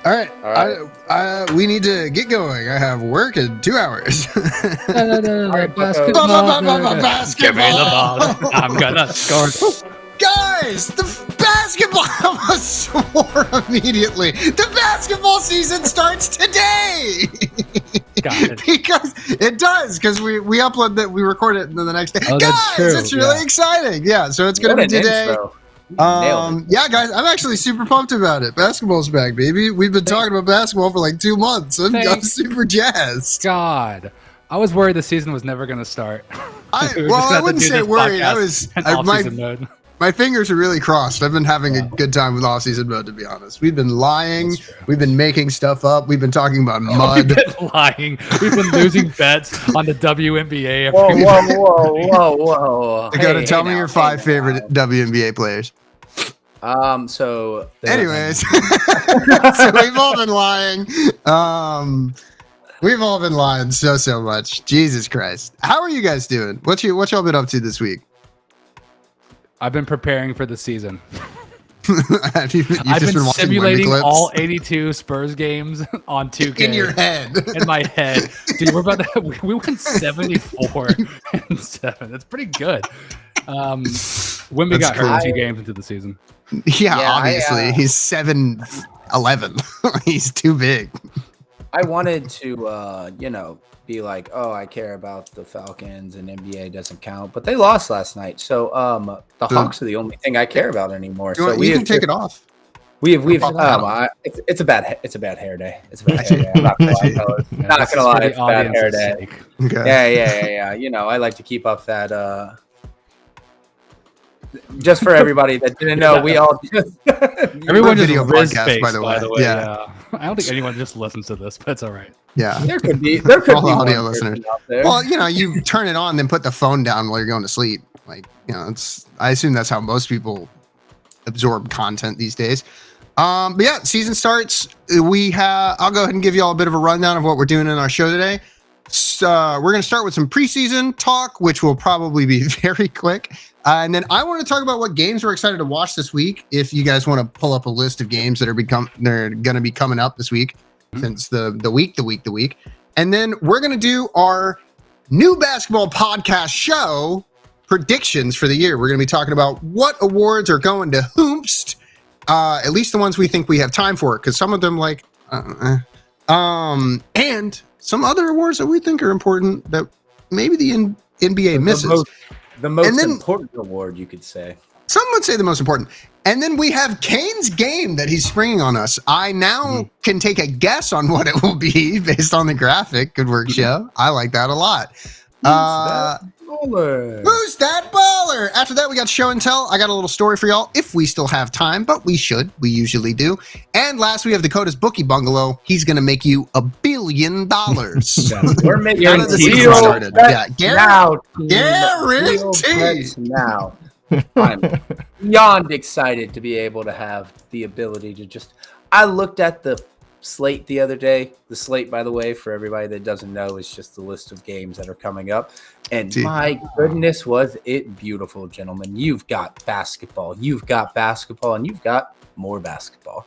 All right. All right. We need to get going. I have work in 2 hours. Basketball. Give me the ball. I'm gonna score. Guys, the basketball I almost swore immediately. The basketball season starts today. Got it. Because it does, because we upload that, we record it, and then the next day. Oh, guys, that's true. it's really exciting. Yeah, so it's gonna be today. Yeah, guys, I'm actually super pumped about it. Basketball's back, baby. We've been talking about basketball for like 2 months. I'm super jazzed. God, I was worried the season was never going to start. I wouldn't say worried. My fingers are really crossed. I've been having a good time with off-season mode, to be honest. We've been lying. We've been making stuff up. We've been talking about mud. We've been lying. We've been losing bets on the WNBA. Whoa. Dakota, tell me your 5 favorite WNBA players. Anyways, so we've all been lying. We've all been lying so much. Jesus Christ. How are you guys doing? What y'all been up to this week? I've been preparing for the season. I've been simulating all 82 Spurs games on 2K. In your head. In my head. Dude, we're about to, we went 74-7. That's pretty good. Wemby got hurt 2 games into the season. Yeah, obviously. He's 7'11". He's too big. I wanted to, be like, oh, I care about the Falcons and NBA doesn't count, but they lost last night. So the Hawks are the only thing I care about anymore. So we can take it off. It's a bad hair day. It's a bad hair day. I'm not gonna lie, fellas. Not gonna lie, it's a bad hair day. Okay. Yeah. I like to keep up that. Just for everybody that didn't know, we all just everyone just video podcast, by the way. Yeah. I don't think anyone just listens to this, but it's all right. Yeah, there could be audio listeners out there. Well, you turn it on, then put the phone down while you're going to sleep. Like, I assume that's how most people absorb content these days. But yeah, season starts. I'll go ahead and give you all a bit of a rundown of what we're doing in our show today. So we're going to start with some preseason talk, which will probably be very quick. And then I want to talk about what games we're excited to watch this week. If you guys want to pull up a list of games that they're going to be coming up this week, since the week. And then we're going to do our new basketball podcast show predictions for the year. We're going to be talking about what awards are going to Hoopst, at least the ones we think we have time for, because some of them and some other awards that we think are important that maybe the NBA misses. The most important award, you could say. Some would say the most important. And then we have Kane's game that he's springing on us. I now can take a guess on what it will be based on the graphic. Good work, show. I like that a lot. Who's that baller? After that, we got show and tell. I got a little story for y'all if we still have time, but we should. We usually do. And last, we have Dakota's Bookie Bungalow. He's going to make you $1 billion. We're making the season started. Yeah, guaranteed. Now, I'm beyond excited to be able to have the ability to just. I looked at the slate the other day. The slate, by the way, for everybody that doesn't know, is just the list of games that are coming up. And my goodness, was it beautiful, gentlemen. You've got basketball, and you've got more basketball.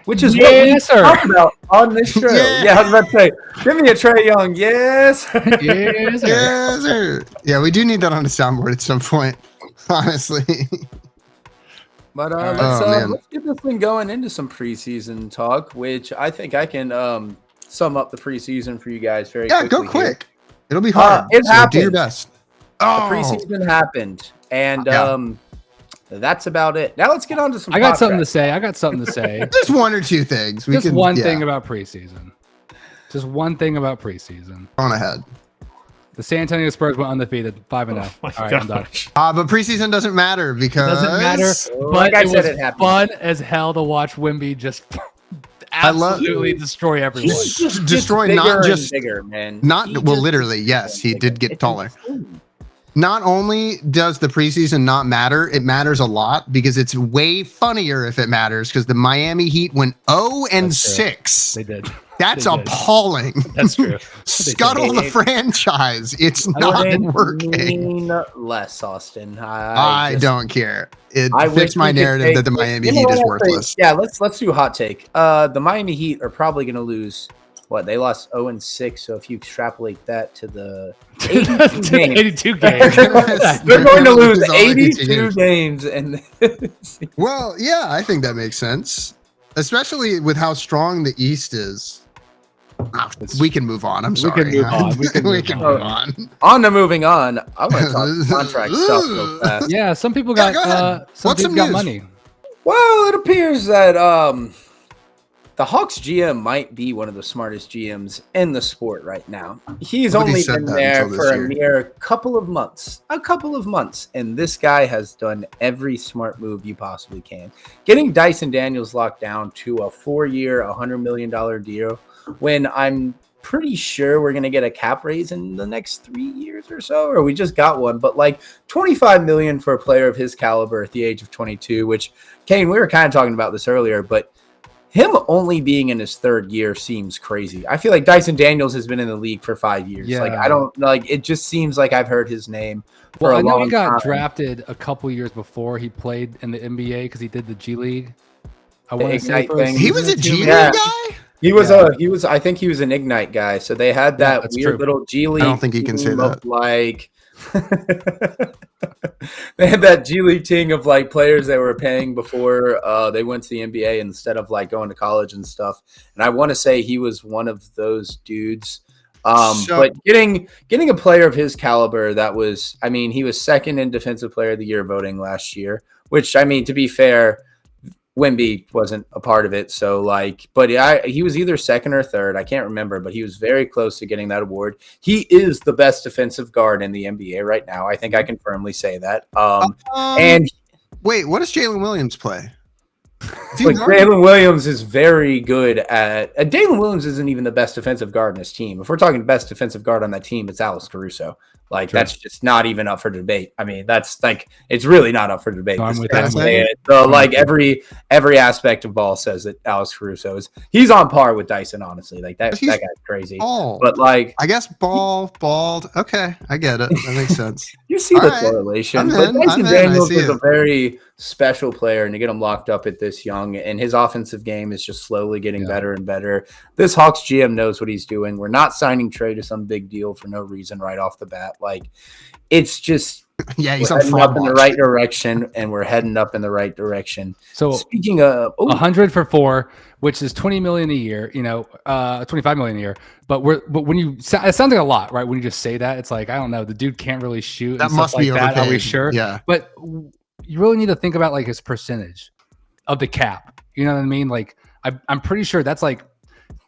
Which is what we talk about on this show. Yeah, I was about to say, give me a Trae Young. Yes. Yes, sir. Yeah, we do need that on the soundboard at some point, honestly. But let's get this thing going into some preseason talk, which I think I can sum up the preseason for you guys very quickly. Yeah, go quick. It'll be hard. It happened. Do your best. The preseason happened, and that's about it. Now let's get on to some. I got something to say. Just one or two things. Just one thing about preseason. On ahead. The San Antonio Spurs went undefeated, 5-0. All right, I'm done. But preseason doesn't matter because But it was fun as hell to watch Wemby just absolutely destroy everyone. Just destroy not just bigger, man. Literally, yes, he did get taller. Not only does the preseason not matter, it matters a lot because it's way funnier if it matters because the Miami Heat went 0-6. They did. That's appalling. That's true. Scuttle the franchise. It's not working. Less, Austin. I don't care. It I fits my narrative that the Miami Heat is worthless. Yeah, let's do hot take. The Miami Heat are probably going to lose. What, they lost 0-6. So if you extrapolate that to the 82 games, they're going to lose 82 games. Well, yeah, I think that makes sense, especially with how strong the East is. We can move on. I'm sorry. We can move on. On to moving on. I want to talk contract stuff real fast. Yeah, some people got got money. Well, it appears that the Hawks GM might be one of the smartest GMs in the sport right now. He's only been there for a mere couple of months. And this guy has done every smart move you possibly can. Getting Dyson Daniels locked down to a 4-year, $100 million deal when I'm pretty sure we're going to get a cap raise in the next 3 years or so, or we just got one, but like $25 million for a player of his caliber at the age of 22, which, Kane, we were kind of talking about this earlier, but him only being in his 3rd year seems crazy. I feel like Dyson Daniels has been in the league for 5 years. Yeah. Like, I don't like, it just seems like I've heard his name for a long time. I know he got drafted a couple years before he played in the NBA because he did the G League. I want to say he was a G League guy? He was I think he was an Ignite guy. So they had that weird little G League. I don't think he can say that. Like they had that G League team of like players they were paying before they went to the NBA instead of like going to college and stuff. And I want to say he was one of those dudes. But getting a player of his caliber, that was, I mean, he was 2nd in Defensive Player of the Year voting last year, which, I mean, to be fair, Wemby wasn't a part of it. So like, but he was either 2nd or 3rd. I can't remember, but he was very close to getting that award. He is the best defensive guard in the NBA right now. I think I can firmly say that. And wait, what does Jalen Williams play? Jalen Williams is very good at Jalen Williams isn't even the best defensive guard in his team. If we're talking best defensive guard on that team, it's Alex Caruso. Like, that's just not even up for debate. I mean, that's like, it's really not up for debate. Like every aspect of ball says that Alex Caruso he's on par with Dyson, honestly. Like that guy's crazy. But like, I guess bald. Okay, I get it. That makes sense. You see the correlation. But Dyson Daniels is a very special player, and to get him locked up at this young, and his offensive game is just slowly getting better and better. This Hawks GM knows what he's doing. We're not signing Trey to some big deal for no reason right off the bat. Like, it's just he's heading up in the right direction, and we're heading up in the right direction. So speaking of 100 for 4, which is $20 million a year, $25 million a year. But when it sounds like a lot, right? When you just say that, it's like, I don't know, the dude can't really shoot. That must be like overpaid. Are we sure? Yeah. But you really need to think about like his percentage of the cap. You know what I mean? Like, I'm pretty sure that's like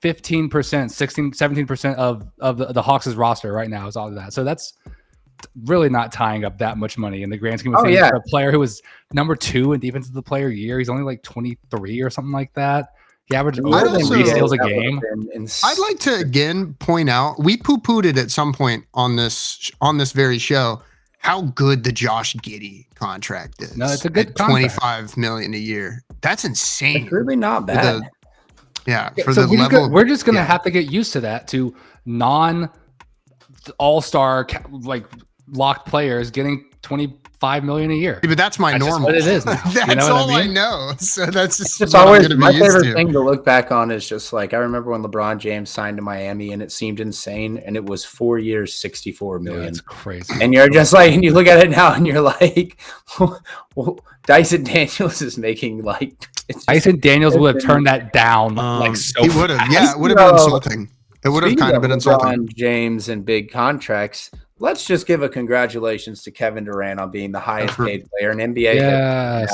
15%, 16, 17% of the Hawks' roster right now is all of that. So that's really not tying up that much money in the grand scheme of things. For a player who was number 2 in defensive the player year, he's only like 23 or something like that. He averaged more than 3 steals a game. I'd like to again point out, we poo-pooed it at some point on this very show, how good the Josh Giddey contract is. No, it's a good contract. $25 million a year. That's insane. It's really not bad. We're just gonna have to get used to that, to non all-star like locked players getting $25 million a year. Yeah, but that's my normal. What it is now. That's all I know. So that's just always my favorite thing to look back on is just like, I remember when LeBron James signed to Miami and it seemed insane, and it was 4 years, $64 million. That's crazy. And you're just like, and you look at it now and you're like, well, Dyson Daniels is making like Dyson Daniels would have turned that down like so. He would have. Yeah, it would have been insulting. It would have kind of been insulting. LeBron James and big contracts. Let's just give a congratulations to Kevin Durant on being the highest paid player in NBA.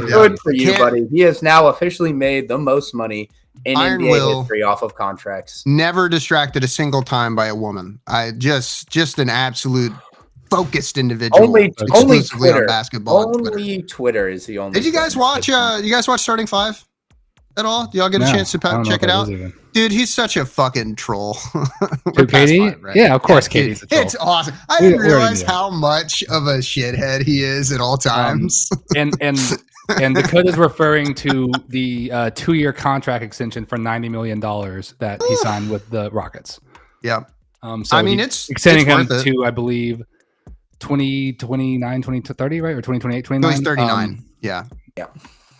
Good for you, buddy. He has now officially made the most money in NBA history off of contracts. Never distracted a single time by a woman. Just an absolute focused individual. Only Twitter. On basketball. Only Twitter is the only. Did you guys watch? Starting 5 at all? Do y'all get a chance to check it out? Dude, he's such a fucking troll. KD? Right? Yeah, of course, KD's a troll. It's awesome. I didn't realize how much of a shithead he is at all times. And And Dakota's referring to the 2-year contract extension for $90 million that he signed with the Rockets. Yeah. So I mean, it's extending him worth it. to, I believe, 2029, 2030, right? Or 2028, 29? He's 39. Yeah.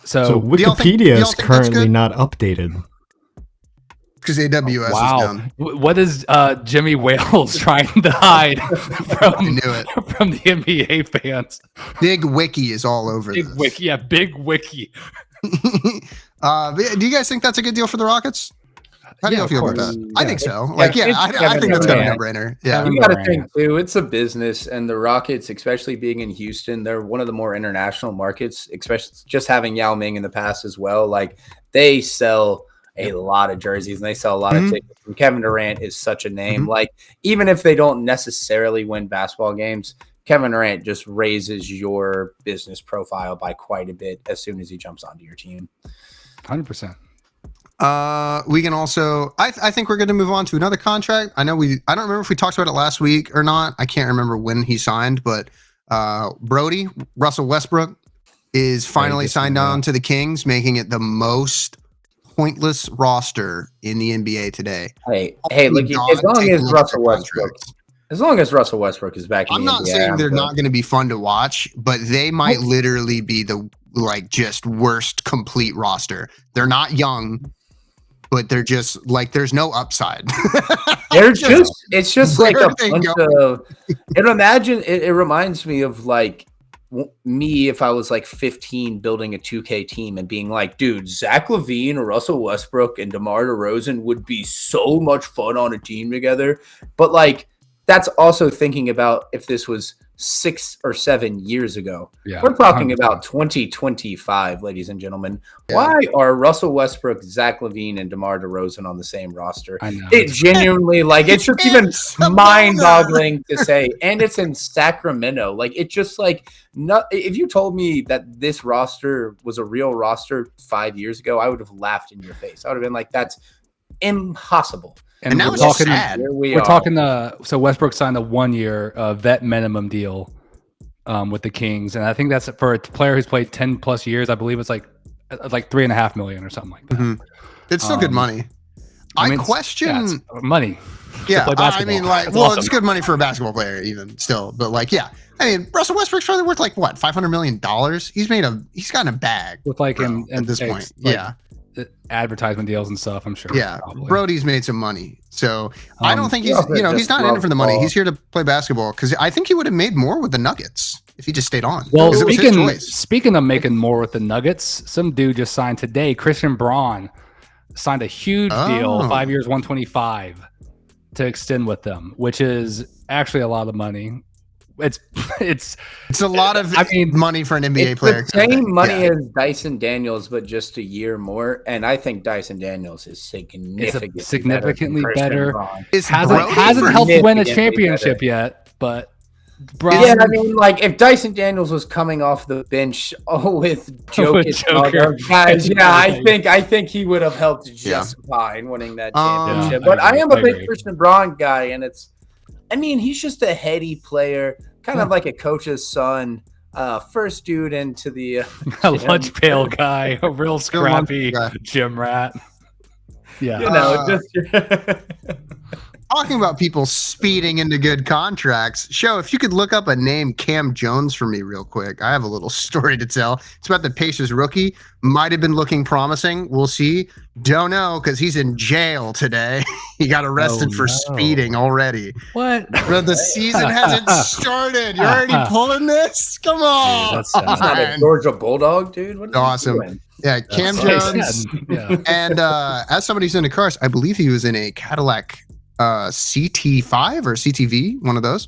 So do y'all Wikipedia is think that's currently good? not updated. Because AWS is down. What is Jimmy Wales trying to hide from the NBA fans? Big Wiki is all over Big this. Wiki, yeah, Big Wiki. But do you guys think that's a good deal for the Rockets? How do you feel about that? I think so. I think that's kind of a no-brainer. Yeah, you got to think too. It's a business, and the Rockets, especially being in Houston, they're one of the more international markets. Especially just having Yao Ming in the past as well. Like they sell a lot of jerseys and they sell a lot of tickets. And Kevin Durant is such a name. Like even if they don't necessarily win basketball games, Kevin Durant just raises your business profile by quite a bit as soon as he jumps onto your team. 100%. We can also I think we're going to move on to another contract. I don't remember if we talked about it last week or not. I can't remember when he signed, but Russell Westbrook is finally signed on to the Kings, making it the most pointless roster in the NBA today. Hey, look, as long as Russell Westbrook is back in I'm the not NBA, saying they're not going to be fun to watch, but they might literally be the just worst complete roster. They're not young, but they're just like there's no upside. It's just like a bunch of. It reminds me of like me if I was like 15 building a 2K team and being like, dude, Zach LaVine, Russell Westbrook, and DeMar DeRozan would be so much fun on a team together. But like that's also thinking about if this was 6 or 7 years ago. Yeah, we're talking 100%. About 2025, ladies and gentlemen. Yeah. Why are Russell Westbrook, Zach LaVine, and DeMar DeRozan on the same roster? I know. It genuinely, like, it's just even mind-boggling to say. And it's in Sacramento. Like, it's just like, if you told me that this roster was a real roster 5 years ago, I would have laughed in your face. I would have been like, that's impossible. And now it's sad. We're talking so Westbrook signed a 1-year vet minimum deal with the Kings, and I think that's for a player who's played 10 plus years. I believe it's like $3.5 million or something like that. Mm-hmm. It's still good money. I question money. Yeah, I mean, like, awesome. It's good money for a basketball player, even still. But like, yeah, I mean, Russell Westbrook's probably worth like what, $500 million? He's gotten a bag with like him at this point. Yeah. Advertisement deals and stuff, I'm sure. Yeah, probably. Brody's made some money, so I don't think he's not in it for the money. He's here to play basketball because I think he would have made more with the Nuggets if he just stayed on. Well, speaking of making more with the Nuggets, some dude just signed today. Christian Braun signed a huge deal, 5 years, 125, to extend with them, which is actually a lot of money. It's a lot of money for an NBA player. The same money as Dyson Daniels, but just a year more. And I think Dyson Daniels is significantly better. Hasn't helped win a championship yet, but I mean, like if Dyson Daniels was coming off the bench with Joker, guys, I think he would have helped just fine winning that championship. But I am a big Christian Braun guy, and he's just a heady player, kind of like a coach's son. First dude into the lunch pail guy, a real scrappy gym rat. Yeah, talking about people speeding into good contracts. Show, if you could look up a name Cam Jones for me real quick. I have a little story to tell. It's about the Pacers rookie. Might have been looking promising. We'll see. Don't know because he's in jail today. He got arrested for speeding already. What? But the season hasn't started. You're already pulling this? Come on. Dude, that's not a Georgia Bulldog, dude. What is awesome. He doing? Yeah, Cam Jones. Yeah. And as somebody who's into cars, I believe he was in a Cadillac CT5 or CTV, one of those.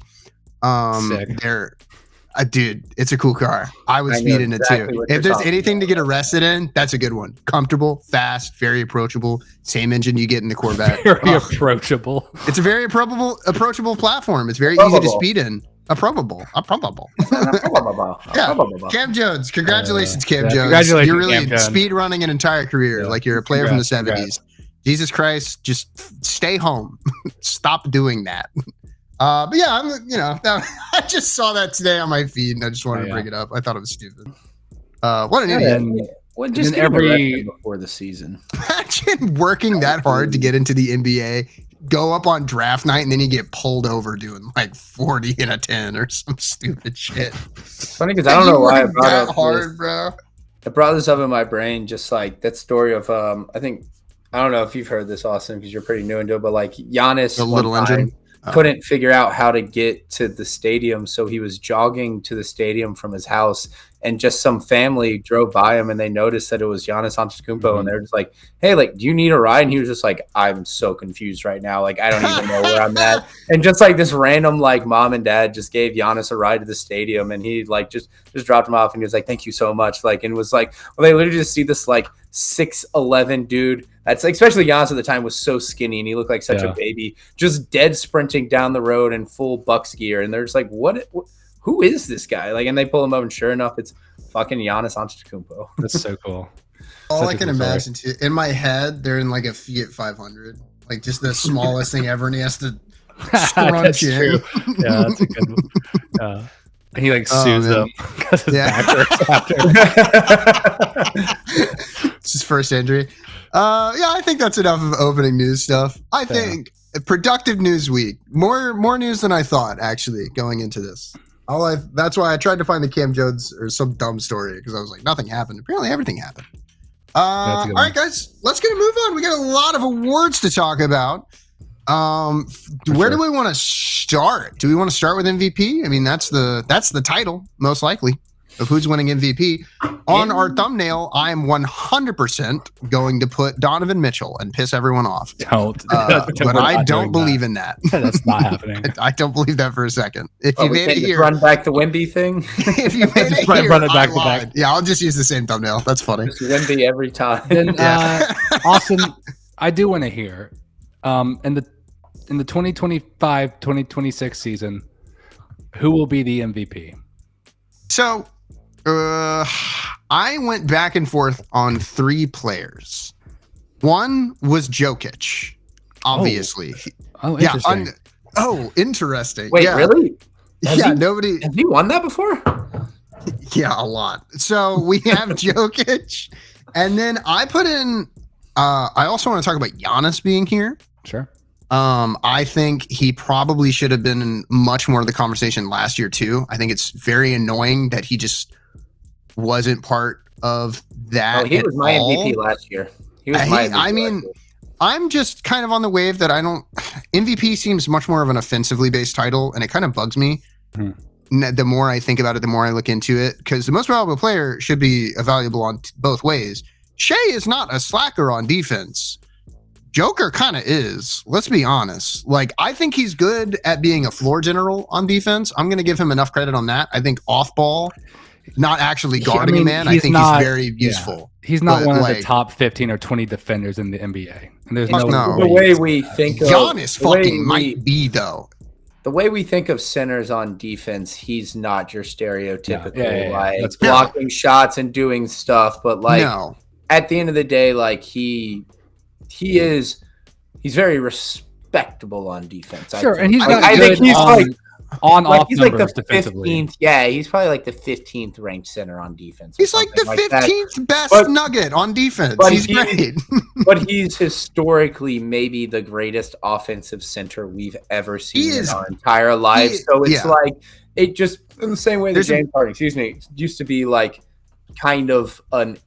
Dude, it's a cool car. I would speed in it too. If there's anything to get arrested in, that's a good one. Comfortable, fast, very approachable. Same engine you get in the Corvette. Very approachable. It's a very approachable platform. It's very easy to speed in. Approbable. Yeah. Cam Jones. Congratulations, Cam Jones. Congratulations, you're really speed running an entire career. Like you're a player from the 70s. Jesus Christ, just stay home. Stop doing that. But yeah, I just saw that today on my feed and I just wanted to bring it up. I thought it was stupid. What an idiot. Well, just then before the season. Imagine working that hard to get into the NBA, go up on draft night, and then you get pulled over doing like 40 and a 10 or some stupid shit. It's funny because I don't know why I brought that up hard, bro. I brought this up in my brain, just like that story of I don't know if you've heard this, Austin, because you're pretty new into it, but like Giannis, the little engine. Couldn't figure out how to get to the stadium, so he was jogging to the stadium from his house, and just some family drove by him and they noticed that it was Giannis Antetokounmpo, and they're just like, "Hey, like, do you need a ride?" And he was just like, "I'm so confused right now, like I don't even know where I'm at." And just like this random like mom and dad just gave Giannis a ride to the stadium, and he like just dropped him off, and he was like, "Thank you so much," like, and was like, well, they literally just see this like 6'11" dude. That's like, especially Giannis at the time was so skinny and he looked like such a baby, just dead sprinting down the road in full Bucks gear. And they're just like, what who is this guy? Like, and they pull him up and sure enough, it's fucking Giannis Antetokounmpo. That's so cool. All I can imagine too, in my head, they're in like a Fiat 500, like just the smallest thing ever. And he has to scrunch in. Yeah, that's a good one. And he like sues them because his back hurts after. It's his first injury. Yeah, I think that's enough of opening news stuff. I think a productive news week. More news than I thought, actually, going into this. That's why I tried to find the Cam Jones or some dumb story, because I was like, nothing happened. Apparently everything happened. All right, guys, let's get a move on. We got a lot of awards to talk about. Where do we want to start? Do we want to start with MVP? I mean, that's the title, most likely, of who's winning MVP. On our thumbnail, I am 100% going to put Donovan Mitchell and piss everyone off. But I don't believe in that. That's not happening. I don't believe that for a second. If you made it here, run back the Wemby thing. If you made it here, run it back to back. Yeah, I'll just use the same thumbnail. That's funny. Wemby every time. Then, Austin, I do want to hear, in the 2025-2026 season, who will be the MVP? So, I went back and forth on 3 players. One was Jokic, obviously. Interesting. Interesting. Wait, really? Nobody. Have you won that before? Yeah, a lot. So we have Jokic, and then I put in. I also want to talk about Giannis being here. Sure. I think he probably should have been in much more of the conversation last year too. I think it's very annoying that he just wasn't part of that. He was my MVP last year. He was my MVP I mean, I'm just kind of on the wave that MVP seems much more of an offensively based title, and it kind of bugs me. The more I think about it, the more I look into it, because the most valuable player should be valuable on both ways. Shea is not a slacker on defense. Joker kind of is. Let's be honest. Like, I think he's good at being a floor general on defense. I'm going to give him enough credit on that. I think off ball, not actually guarding a man, I think he's very useful. He's not one of the top 15 or 20 defenders in the NBA. And there's the way we think of Giannis might be, though. The way we think of centers on defense, he's not your stereotypical like blocking shots and doing stuff. But like at the end of the day, like he's very respectable on defense. Sure, and he's got I think he's off he's numbers like the defensively. 15th. Yeah, he's probably like the 15th ranked center on defense. He's like the 15th best nugget on defense. He's great. But he's historically maybe the greatest offensive center we've ever seen in our entire lives. So it's like it just in the same way that James Harden, used to be like kind of an.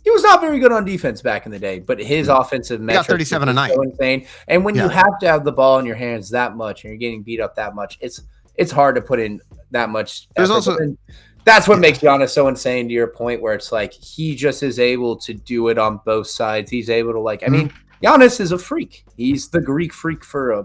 He was not very good on defense back in the day, but his offensive metrics got 37 a night. So insane. And when you have to have the ball in your hands that much and you're getting beat up that much, it's hard to put in that much effort. There's also that's what makes Giannis so insane, to your point, where it's like he just is able to do it on both sides. He's able to I mean, Giannis is a freak. He's the Greek freak for a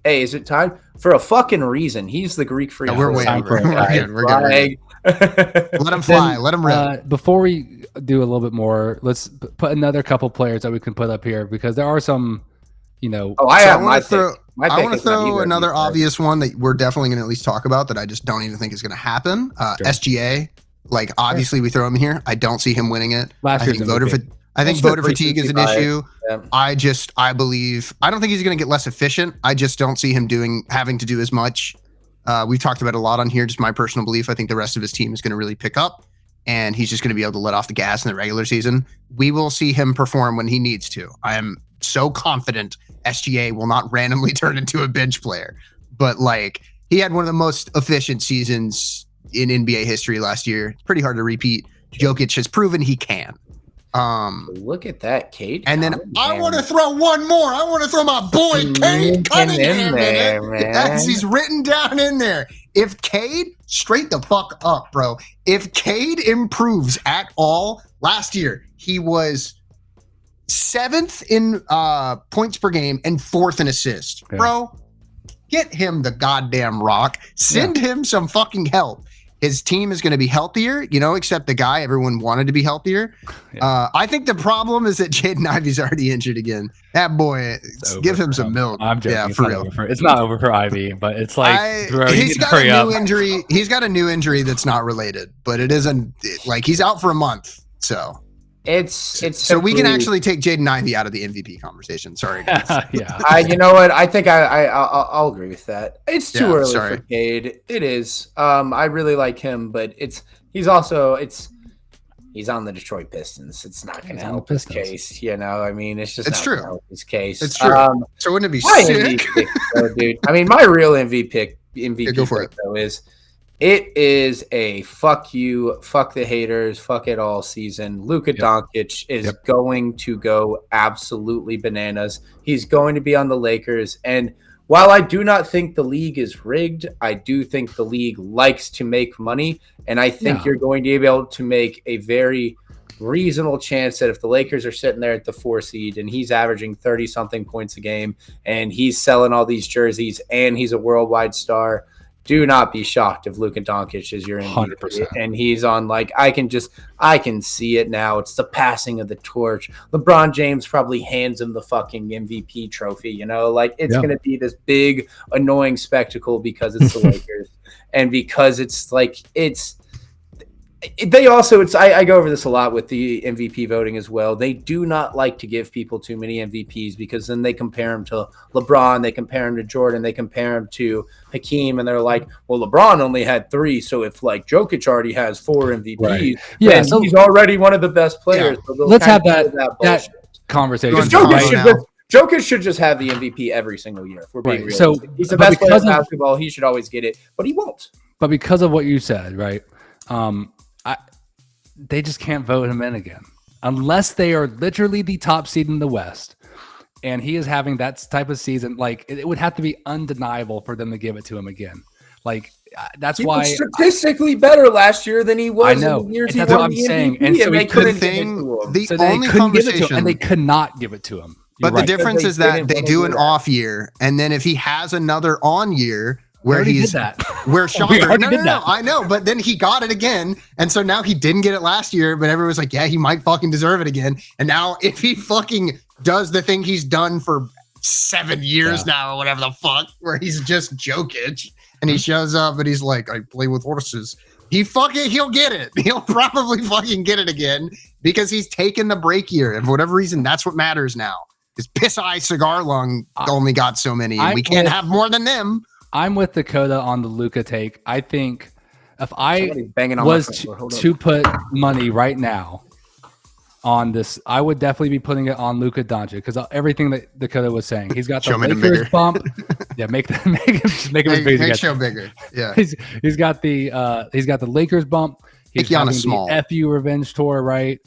is it time? For a fucking reason. He's the Greek freak. No, we're way over. We're good. Let him fly. Let him rip. Before we do a little bit more, let's put another couple players that we can put up here, because there are some, I want to throw another obvious one that we're definitely going to at least talk about that I just don't even think is going to happen. SGA, obviously we throw him in here. I don't see him winning it. I think voter fatigue is an issue. Yeah. I don't think he's going to get less efficient. I just don't see him having to do as much. We've talked about it a lot on here, just my personal belief. I think the rest of his team is going to really pick up. and he's just going to be able to let off the gas in the regular season. We will see him perform when he needs to. I am so confident SGA will not randomly turn into a bench player. But like, he had one of the most efficient seasons in NBA history last year. It's pretty hard to repeat. Jokic has proven he can. Look at that, Kate. And then I want to throw one more. I want to throw my boy Cade Cunningham in there. That's he's written down in there. If Cade, straight the fuck up, bro. If Cade improves at all, last year he was 7th in points per game and 4th in assists. Yeah. Bro, get him the goddamn rock. Send him some fucking help. His team is going to be healthier, except the guy everyone wanted to be healthier. Yeah. I think the problem is that Jaden Ivey's already injured again. That boy, give him some milk. I'm joking. Yeah, it's for real. It's not over for Ivy, but it's like, he's got a new injury. He's got a new injury that's not related, but it isn't like he's out for a month. So it's so we can actually take Jaden Ivey out of the MVP conversation. Sorry, guys. Yeah. You know what? I think I'll agree with that. It's too early for Cade. It is. I really like him, but he's on the Detroit Pistons. It's not going to help his case. I mean, it's just not gonna help his case. It's true. So wouldn't it be sick? MVP pick, though, dude. I mean, my real MVP pick though is. It is a fuck you, fuck the haters, fuck it all season. Luka Doncic is going to go absolutely bananas. He's going to be on the Lakers. And while I do not think the league is rigged, I do think the league likes to make money. And I think you're going to be able to make a very reasonable chance that if the Lakers are sitting there at the 4 seed and he's averaging 30-something points a game and he's selling all these jerseys and he's a worldwide star, do not be shocked if Luka Doncic is your MVP. 100%. And he's on like I can see it now. It's the passing of the torch. LeBron James probably hands him the fucking MVP trophy. Like it's going to be this big annoying spectacle because it's the Lakers and because it's like they also I go over this a lot with the MVP voting as well. They do not like to give people too many MVPs because then they compare him to LeBron, they compare him to Jordan, they compare him to Hakeem, and they're like, well, LeBron only had 3, so if like Jokic already has 4 MVPs, then so he's already one of the best players. Yeah. So let's have that conversation. Jokic should just have the MVP every single year. If we're being real. So he's the best player in basketball. He should always get it, but he won't. But because of what you said, right? They just can't vote him in again unless they are literally the top seed in the West. And he is having that type of season. Like it would have to be undeniable for them to give it to him again. Like that's he why was statistically better last year than he was. I know. In the years that's what I'm saying. And so they couldn't give it to him. So they couldn't give it to him, and they could not give it to him. But the difference is that they do an off year, and then if he has another on year. Where he's where Sean no, I know, but then he got it again, and so now he didn't get it last year, but everyone was like, yeah, he might fucking deserve it again. And now if he fucking does the thing he's done for 7 years now or whatever the fuck, where he's just Jokic and he shows up and he's like, I play with horses. He'll get it. He'll probably fucking get it again because he's taken the break year. And for whatever reason, that's what matters now. His piss eye cigar lung only got so many, and we can't have more than them. I'm with Dakota on the Luka take. I think if I was to put money right now on this, I would definitely be putting it on Luka Doncic because everything that Dakota was saying, he's got the Lakers bump. Yeah, make him as big as he can. Show bigger. Yeah, he's got the Lakers bump. He's having the FU revenge tour, right?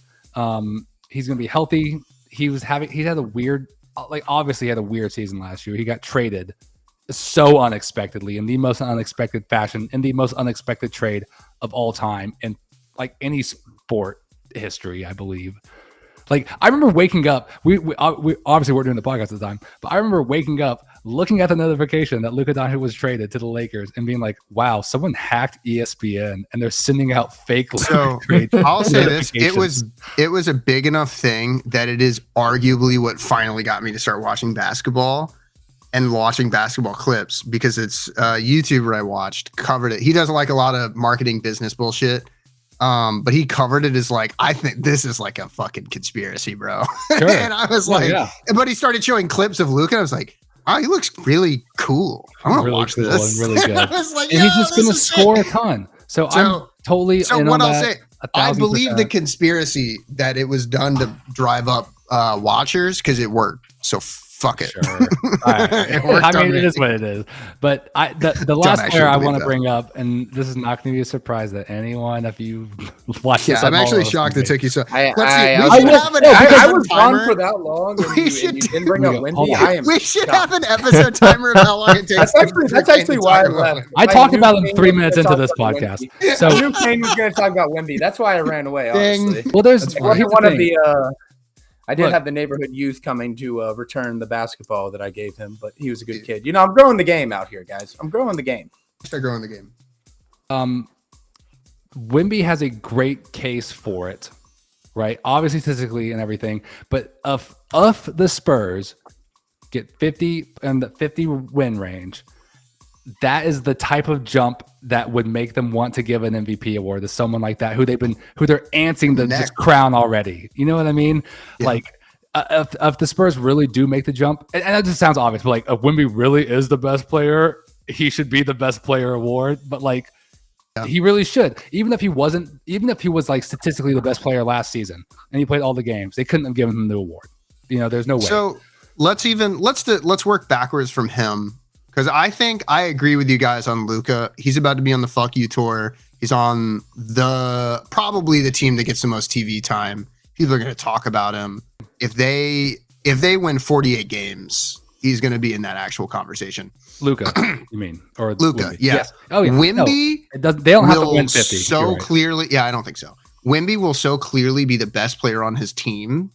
He's gonna be healthy. He had a weird, obviously he had a weird season last year. He got traded so unexpectedly in the most unexpected fashion, in the most unexpected trade of all time in like any sport history, I believe. Like I remember waking up, we obviously weren't doing the podcast at the time, but I remember waking up, looking at the notification that Luka Doncic was traded to the Lakers and being like, wow, someone hacked ESPN and they're sending out fake trade. I'll say this, it was a big enough thing that it is arguably what finally got me to start watching basketball. And watching basketball clips because it's YouTuber I watched covered it. He does like a lot of marketing business bullshit. But he covered it as like, I think this is like a fucking conspiracy, bro. Sure. And I was but he started showing clips of Luka and I was like, oh, he looks really cool. I want to watch this. And really good. I was like, and he's just going to score a ton. So I'm totally in on that. I believe 1,000%. the conspiracy that it was done to drive up watchers because it worked. So fuck it. Sure. All right. I mean, it is what it is. But the last player I want to bring up, and this is not going to be a surprise that anyone, if you watch this, I'm actually shocked it took you so. I was gone for that long. And you didn't bring up Wemby. We should have an episode timer of how long it takes. That's actually why I left. I talked about him 3 minutes into this podcast. So I knew Kane was going to talk about Wemby. That's why I ran away. Honestly, well, there's one of the. I did have the neighborhood youth coming to return the basketball that I gave him, but he was a good kid. I'm growing the game out here, guys. I'm growing the game. Start growing the game. Wemby has a great case for it, right? Obviously, statistically and everything. But if the Spurs get 50 and the 50 win range, that is the type of jump that would make them want to give an MVP award to someone like that who they're antsing to just crown already. You know what I mean? Yeah. Like if the Spurs really do make the jump, and that just sounds obvious, but like if Wemby really is the best player, he should be the best player award. But like he really should. Even if he was like statistically the best player last season and he played all the games, they couldn't have given him the award. There's no way. So let's work backwards from him. Because I agree with you guys on Luka. He's about to be on the Fuck You tour. He's on probably the team that gets the most TV time. People are going to talk about him. If they win 48 games, he's going to be in that actual conversation. Luka, you mean? Or Luka, yes. Oh, yeah. Wemby, they don't have to win 50. So clearly, I don't think so. Wemby will so clearly be the best player on his team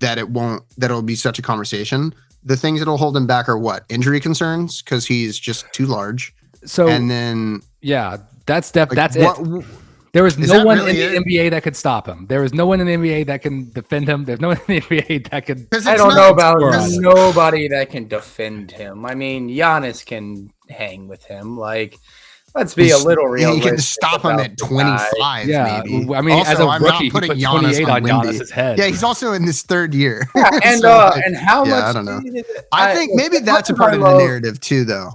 that it'll be such a conversation. The things that'll hold him back are what? Injury concerns, because he's just too large. So and then that's it. There was no one in the NBA that could stop him. There was no one in the NBA that can defend him. There's no one in the NBA that can. I don't know about nobody that can defend him. I mean, Giannis can hang with him. Like, let's be a little real. He can stop him at 25. Yeah, maybe. I mean, also, as a rookie, he put 28 on Giannis's head. Yeah, he's also in his third year. Yeah, and and how much? I don't know. I think maybe that's a part of the narrative too, though.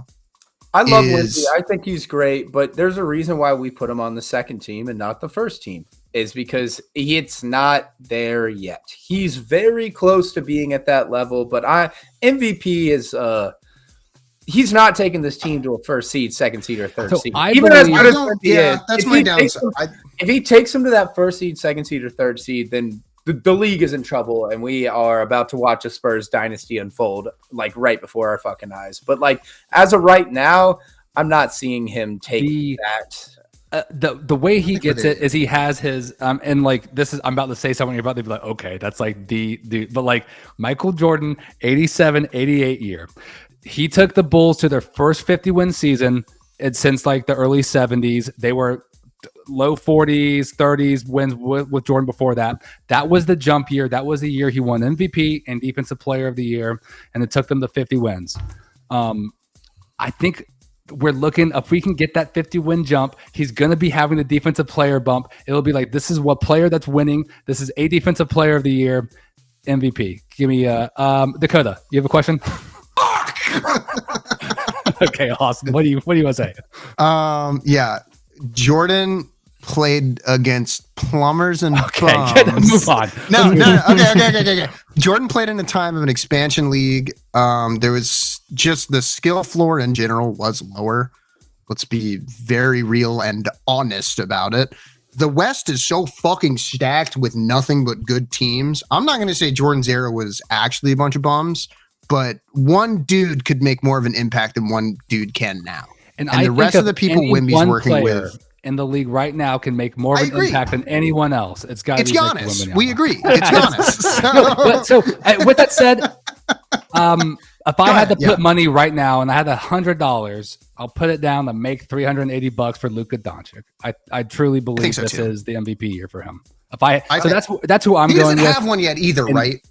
I love Wemby. I think he's great, but there's a reason why we put him on the second team and not the first team. Is because it's not there yet. He's very close to being at that level, but MVP is. He's not taking this team to a first seed, second seed, or third seed. Even as good as Wemby is, that's my downside. If he takes him to that first seed, second seed, or third seed, then the league is in trouble, and we are about to watch a Spurs dynasty unfold, like right before our fucking eyes. But like as of right now, I'm not seeing him take that. The way he gets it is he has his and like this is I'm about to say something you're about to be like, okay, that's like the but like Michael Jordan 87-88 year. He took the Bulls to their first 50-win season since like the early 70s. They were low 40s, 30s wins with Jordan before that. That was the jump year. That was the year he won MVP and Defensive Player of the Year, and it took them to 50 wins. I think we're looking, if we can get that 50-win jump, he's going to be having the Defensive Player bump. It'll be like, this is what player that's winning. This is a Defensive Player of the Year, MVP. Give me Dakota, you have a question? Okay, awesome. What do you want to say? Yeah, Jordan played against plumbers and bums. Move on. No. Okay. Jordan played in a time of an expansion league. There was just the skill floor in general was lower. Let's be very real and honest about it. The West is so fucking stacked with nothing but good teams. I'm not going to say Jordan's era was actually a bunch of bums, but one dude could make more of an impact than one dude can now. And the rest of the people Wemby's working with in the league right now can make more of an impact than anyone else. It's got to be Giannis. We agree. It's Giannis. So with that said, if I had to put money right now and I had $100, I'll put it down to make $380 for Luka Doncic. I truly believe this is the MVP year for him. That's who I'm going with. He doesn't have one yet either, right?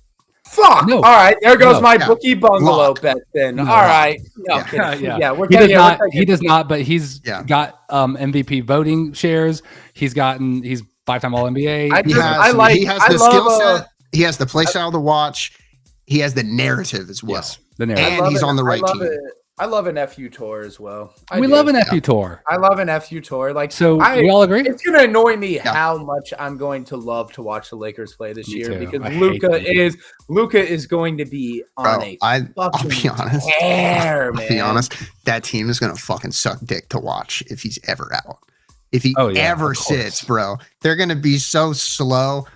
Fuck. No. All right. There goes my Bookie Bungalow bet then. All right. No, he does not, but he's got MVP voting shares. He's 5-time All-NBA. He has the skill set. He has the play style to watch. He has the narrative as well. Yes, the narrative. And he's on the right team. I love an FU tour as well. We love an FU tour. I love an FU tour. Like, so we all agree. It's gonna annoy me how much I'm going to love to watch the Lakers play this year because Luka is going to be on I'll be honest. Tear, man. I'll be honest. That team is gonna fucking suck dick to watch if he's ever out. If he ever sits, bro, they're going to be so slow.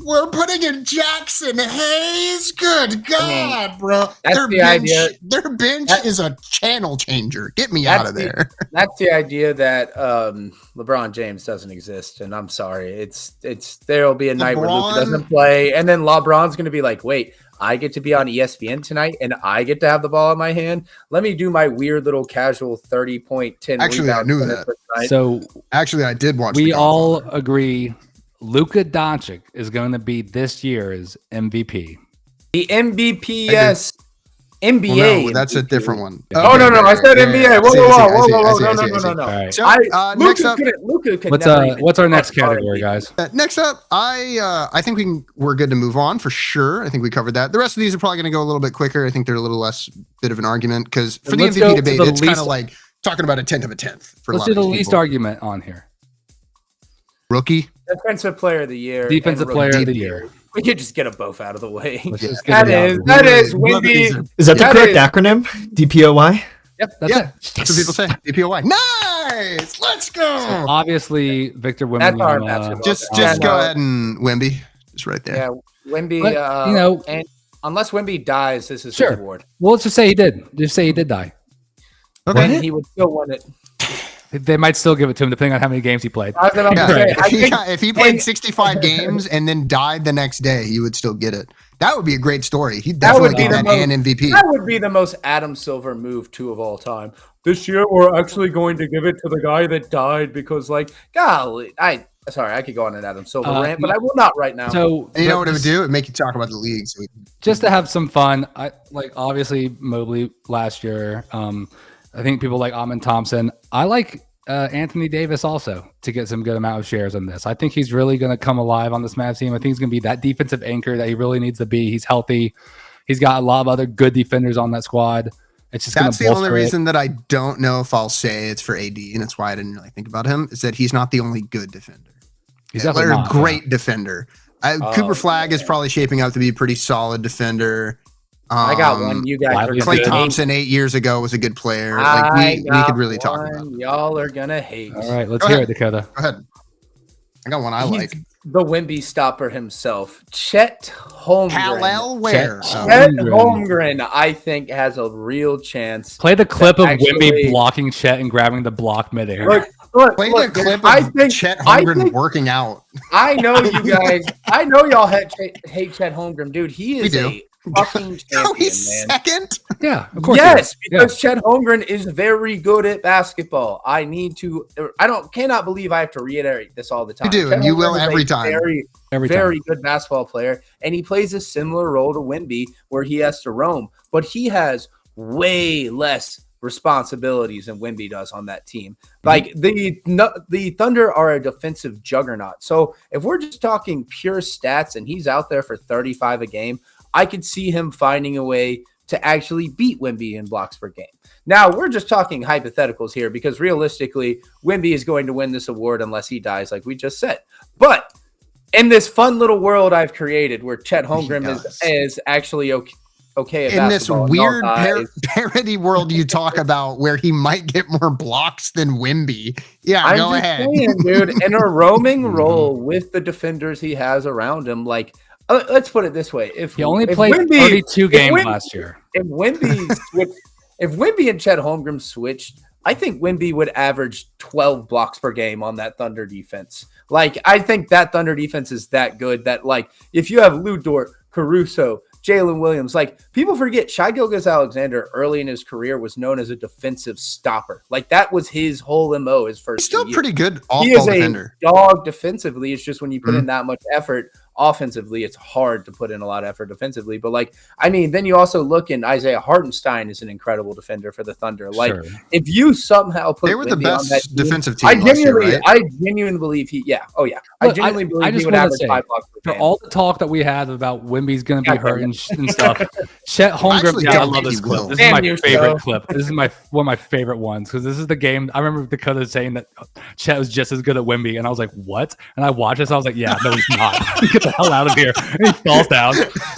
We're putting in Jackson Hayes. Good God, bro. That's the idea. Their bench is a channel changer. Get me out of there. That's the idea that LeBron James doesn't exist. And I'm sorry. There'll be a night where Luka doesn't play. And then LeBron's going to be like, wait, I get to be on ESPN tonight and I get to have the ball in my hand. Let me do my weird little casual 30.10. Actually, I knew that. So actually, I did watch. We all agree Luka Doncic is going to be this year's MVP. The NBPS NBA. Well, no, that's a different one. Oh, no. I said NBA. Whoa. No. Right. So, next up, what's our next category, guys? Next up, I think we're good to move on for sure. I think we covered that. The rest of these are probably going to go a little bit quicker. I think they're a little less bit of an argument because for the MVP debate, it's kind of like talking about a tenth of a tenth. Let's do the least argument on here. Rookie, defensive player of the year, defensive player of the year. We could just get them both out of the way. That is Wemby. Is that the correct acronym? DPOY? Yep, that's it. That's what people say. DPOY. Nice. Let's go. So obviously, Victor Wemby. That's our basketball. Just go ahead and Wemby. Just right there. Yeah, Wemby. And unless Wemby dies, this is his award. Well, let's just say he did. Just say he did die. Okay. Then he would still win it. They might still give it to him depending on how many games he played. If he played 65 games and then died the next day, he would still get it. That would be a great story. He'd definitely get that and MVP. That would be the most Adam Silver move of all time. This year, we're actually going to give it to the guy that died because, golly, I could go on an Adam Silver rant, but I will not right now. So you know what it would do? It'd make you talk about the league. So just to have some fun. Obviously Mobley last year. I think people like Amin Thompson. I like Anthony Davis also to get some good amount of shares on this. I think he's really going to come alive on this Mavs team. I think he's going to be that defensive anchor that he really needs to be. He's healthy. He's got a lot of other good defenders on that squad. It's just that's the only reason that I don't know if I'll say it's for AD, and that's why I didn't really think about him, is that he's not the only good defender. He's definitely not, great defender. Cooper Flagg is probably shaping up to be a pretty solid defender. I got one. You guys are Klay Thompson 8 years ago was a good player. We could really talk about it. Y'all are gonna hate. All right, let's hear it, Dakota. Go ahead. I got one I like. The Wemby stopper himself, Chet Holmgren. Kal-El Ware. Chet Holmgren, I think, has a real chance. Play the clip of Wemby blocking Chet and grabbing the block midair. Play the clip of Chet Holmgren working out. I know you guys. I know y'all hate Chet Holmgren, dude. He is a fucking champion, he's man. Second? Yeah, of course. Yes, because Chet Holmgren is very good at basketball. Cannot believe I have to reiterate this all the time. You do, and you will every time. Very good basketball player, and he plays a similar role to Wemby, where he has to roam, but he has way less responsibilities than Wemby does on that team. Like the Thunder are a defensive juggernaut. So if we're just talking pure stats, and he's out there for 35 a game, I could see him finding a way to actually beat Wemby in blocks per game. Now, we're just talking hypotheticals here because realistically, Wemby is going to win this award unless he dies, like we just said. But in this fun little world I've created where Chet Holmgren is actually okay at in this weird parody world you talk about where he might get more blocks than Wemby. Yeah, go ahead. Saying, dude, in a roaming role with the defenders he has around him, let's put it this way: he only played 32 games last year. If Wemby and Chet Holmgren switched, I think Wemby would average 12 blocks per game on that Thunder defense. I think that Thunder defense is that good that if you have Lou Dort, Caruso, Jalen Williams, people forget Shai Gilgeous-Alexander early in his career was known as a defensive stopper. That was his whole MO his first He's still year. pretty good off-ball he is defender. A dog defensively. It's just when you put in that much effort offensively, it's hard to put in a lot of effort defensively. But like, I mean, then you also look in Isaiah Hartenstein is an incredible defender for the Thunder. Like, if you somehow put they were the Wemby on that best team, defensive team last year, right? I genuinely believe he. Yeah. Oh yeah. Look, I genuinely believe I just he would wanna average say, 5 blocks per for game. all the talk that we had about Wemby's going to be hurt and stuff, Chet Holmgren. actually Yeah, I don't love think this he clip. will. This Damn is my you, favorite so. clip. This is one of my favorite ones because this is the game. I remember Dakota saying that Chet was just as good at Wemby, and I was like, "What?" And I watched this. I was like, "Yeah, no, he's not. Get the hell out of here!" And he falls down.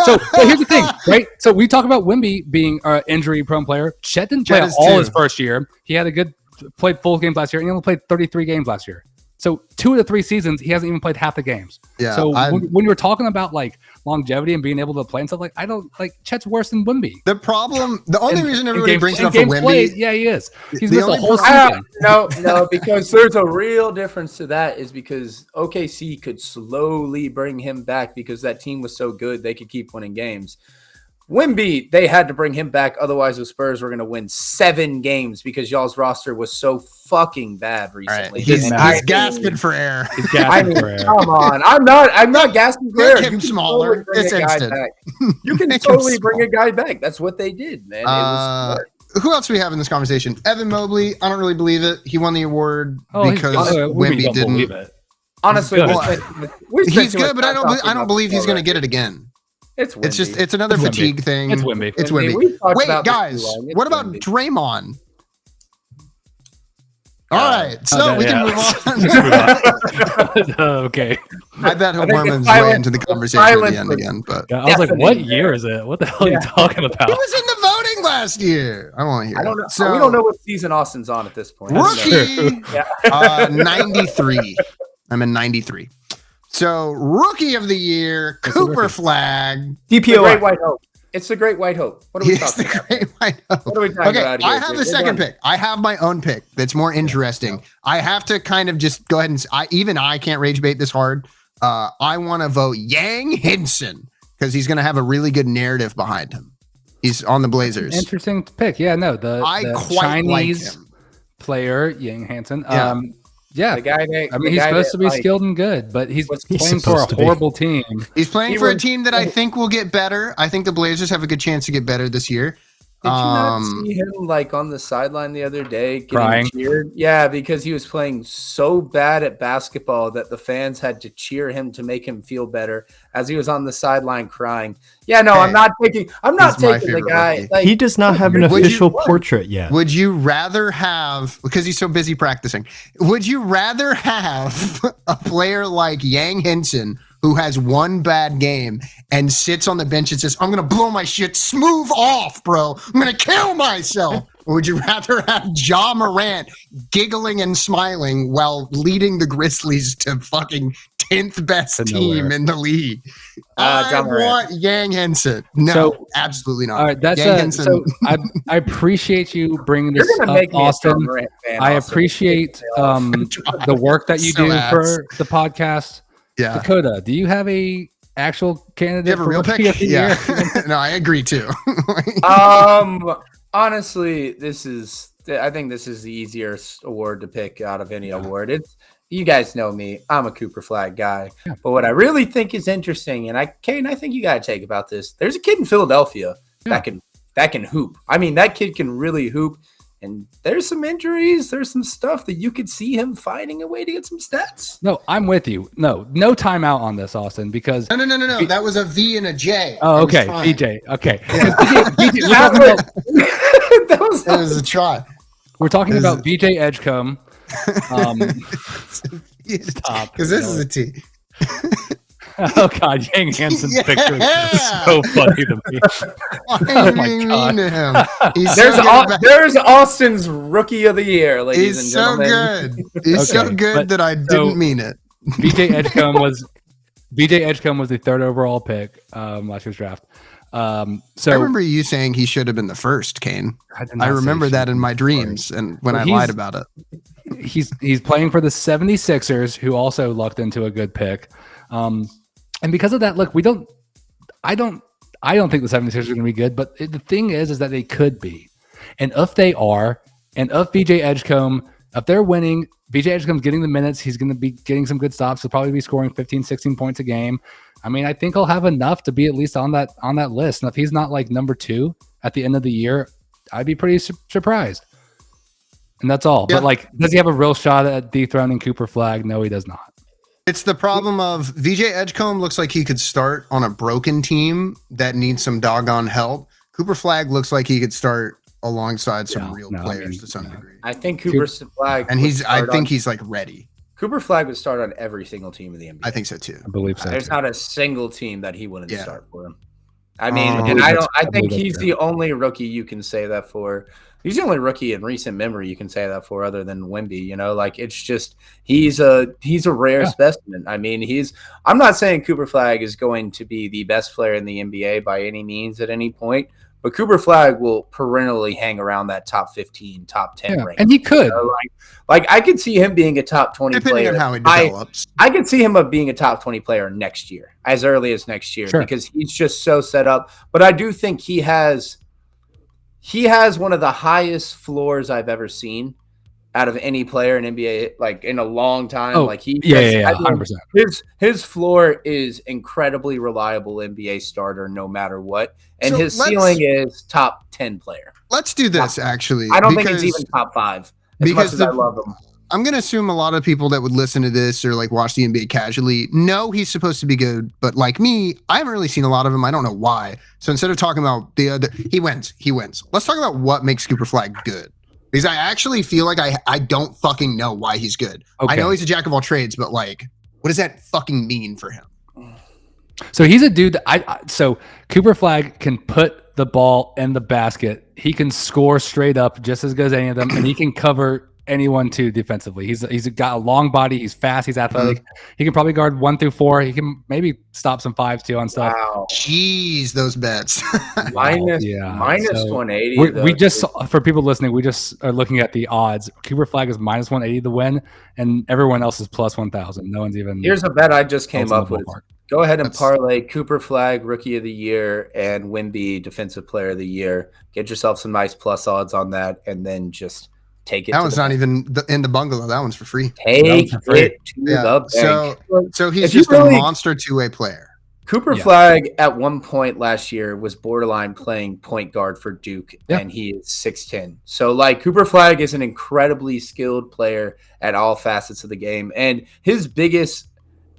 So here's the thing, right? So we talk about Wemby being an injury-prone player. Chet didn't play all his first year. He had played full games last year, and he only played 33 games last year. So 2 of the 3 seasons, he hasn't even played half the games. Yeah, so when you're talking about like longevity and being able to play and stuff, like I don't like Chet's worse than Wemby. The only reason everybody brings it up for Wemby, Wemby, yeah, he is. He's the missed the only whole problem- season. No, because there's a real difference to that is because OKC could slowly bring him back because that team was so good they could keep winning games. Wemby, they had to bring him back. Otherwise, the Spurs were going to win 7 games because y'all's roster was so fucking bad recently. Right. He's gasping for air. He's gasping for air. Come on, I'm not gasping for air. Make him smaller. Totally It's instant. You can Make him totally bring a small. guy back. That's what they did, man. It was smart. Who else do we have in this conversation? Evan Mobley. I don't really believe it. He won the award Oh, because we Wemby don't believe didn't. it. Honestly, good. He's good, but I don't believe he's going to get it again. It's Wemby. It's another It's Wemby. fatigue thing. It's Wemby. It's Wemby. We've talked Wait, about this guys, too long. It's what about Wemby. Draymond? All right, so we can move on. Okay. I bet he'll I think worm the his way silence- into the the conversation at the silence end was- again. But I was like, what Definitely. year is it? What the hell are you talking he about? was in the voting last year. I want to hear. I don't know. it. So, We don't know what season Austin's on at this point. I don't know. Rookie, 93. I'm in 93. So rookie of the year, Cooper Flag. The Great DPOI. White Hope. It's the Great White Hope. What are we Yes, the talking about? Great White Hope. What are we talking Okay, about here? I have the second pick. I have my own pick that's more interesting. I have to kind of just go ahead and I can't rage bait this hard. I want to vote Yang Henson because he's going to have a really good narrative behind him. He's on the Blazers. Interesting pick. Yeah, no, the quite Chinese like him. player, Yang Hansen. Yeah. The guy that, I mean, he's supposed to be skilled and good, but he's playing for a supposed to be. horrible team. He's playing for a team that I think will get better. I think the Blazers have a good chance to get better this year. Did you not see him like on the sideline the other day getting Crying? cheered? Yeah, because he was playing so bad at basketball that the fans had to cheer him to make him feel better as he was on the sideline crying. Yeah, no, Hey, I'm not taking he's my the favorite guy. rookie. Like, He does not have an Would you- official portrait yet. Would you rather have, because he's so busy practicing, would you rather have a player like Yang Henson who has one bad game and sits on the bench and says, I'm going to blow my shit smooth off, bro. I'm going to kill myself. Or would you rather have Ja Morant giggling and smiling while leading the Grizzlies to fucking 10th best To team nowhere. in the league? Ja I Morant. want Yang Henson. No, So- absolutely not. All right, that's Yang Henson. so. I appreciate you bringing you're this gonna up, make me a Ja Austin. Morant fan, I Austin. appreciate the work that you So do ass. for the podcast. Yeah. Dakota, do you have a actual candidate You have a for real Rookie pick? of the Yeah. year? No, I agree too. Honestly, I think this is the easiest award to pick out of any award. It's, you guys know me. I'm a Cooper Flag guy. But what I really think is interesting, and Kane, I think you got to take about this. There's a kid in Philadelphia that can hoop. I mean, that kid can really hoop. And there's some injuries. There's some stuff that you could see him finding a way to get some stats. No, I'm with you. No timeout on this, Austin, because No. That was a V and a J. oh, I was okay, trying. BJ, okay. BJ, That was It was a try. we're talking Is about it- BJ Edgecombe. Stop. Because this is a T. Oh God, Yang Hansen's picture is Yeah. so funny to me. Why Oh are you my being God. mean to him? He's there's so good. there's Austin's Rookie of the Year, ladies He's and so gentlemen. good. He's so Okay, good but- that I so- didn't mean it. BJ Edgecombe was the 3rd overall pick last year's draft. So I remember you saying he should have been the first, Kane. did not I say remember he that should in be my the dreams and when Well, I he's- lied about it. he's playing for the 76ers, who also lucked into a good pick. And because of that, look, I don't think the 76ers are going to be good, but the thing is that they could be. And if they are, and if BJ Edgecombe If they're winning, VJ Edgecombe's getting the minutes. He's going to be getting some good stops. He'll probably be scoring 15, 16 points a game. I mean, I think he'll have enough to be at least on that list. And if he's not like number 2 at the end of the year, I'd be pretty surprised. And that's all. Yeah. But like, does he have a real shot at dethroning Cooper Flagg? No, he does not. It's the problem of VJ Edgecombe looks like he could start on a broken team that needs some doggone help. Cooper Flagg looks like he could start alongside some real players to some degree. I think Cooper Flagg, and he's like ready. Cooper Flagg would start on every single team in the NBA. I think so too. I believe so. There's not a single team that he wouldn't start for him. I mean, I think he's the only rookie you can say that for. He's the only rookie in recent memory you can say that for, other than Wemby. You know, like it's just he's a rare specimen. I mean, I'm not saying Cooper Flagg is going to be the best player in the NBA by any means at any point, but Cooper Flagg will perennially hang around that top 15, top 10 range. And he could. You know, like I could see him being a top 20 depending player. on how he develops. I could see him being a top 20 player next year, as early as next year, because he's just so set up. But I do think he has one of the highest floors I've ever seen out of any player in NBA, like in a long time. Oh, like 100%. His floor is incredibly reliable NBA starter, no matter what, and So his ceiling is top 10 player. Let's do this actually. I don't think it's even top 5. As much as I love him. I'm going to assume a lot of people that would listen to this or like watch the NBA casually know he's supposed to be good. But like me, I haven't really seen a lot of him. I don't know why. So instead of talking about the other, he wins. Let's talk about what makes Cooper Flagg good. Because I actually feel like I don't fucking know why he's good. Okay. I know he's a jack of all trades, but like, what does that fucking mean for him? So he's a dude that so Cooper Flagg can put the ball in the basket. He can score straight up just as good as any of them, and he can cover anyone too defensively. He's got a long body. He's fast. He's athletic. He can probably guard 1 through 4. He can maybe stop some 5s too on stuff. Wow. Jeez, those bets. minus so 180. We just, for people listening, we just are looking at the odds. Cooper Flagg is minus 180 to win, and everyone else is plus 1,000. No one's even. Here's a bet I just came up with. Go ahead and parlay Cooper Flagg Rookie of the Year and Wemby Defensive Player of the Year. Get yourself some nice plus odds on that, and then just take it. That one's not even in the bungalow. That one's for free. Take it to the bank. So he's just a monster two-way player. Cooper Flagg at one point last year was borderline playing point guard for Duke, and he is 6'10". So like Cooper Flagg is an incredibly skilled player at all facets of the game, and his biggest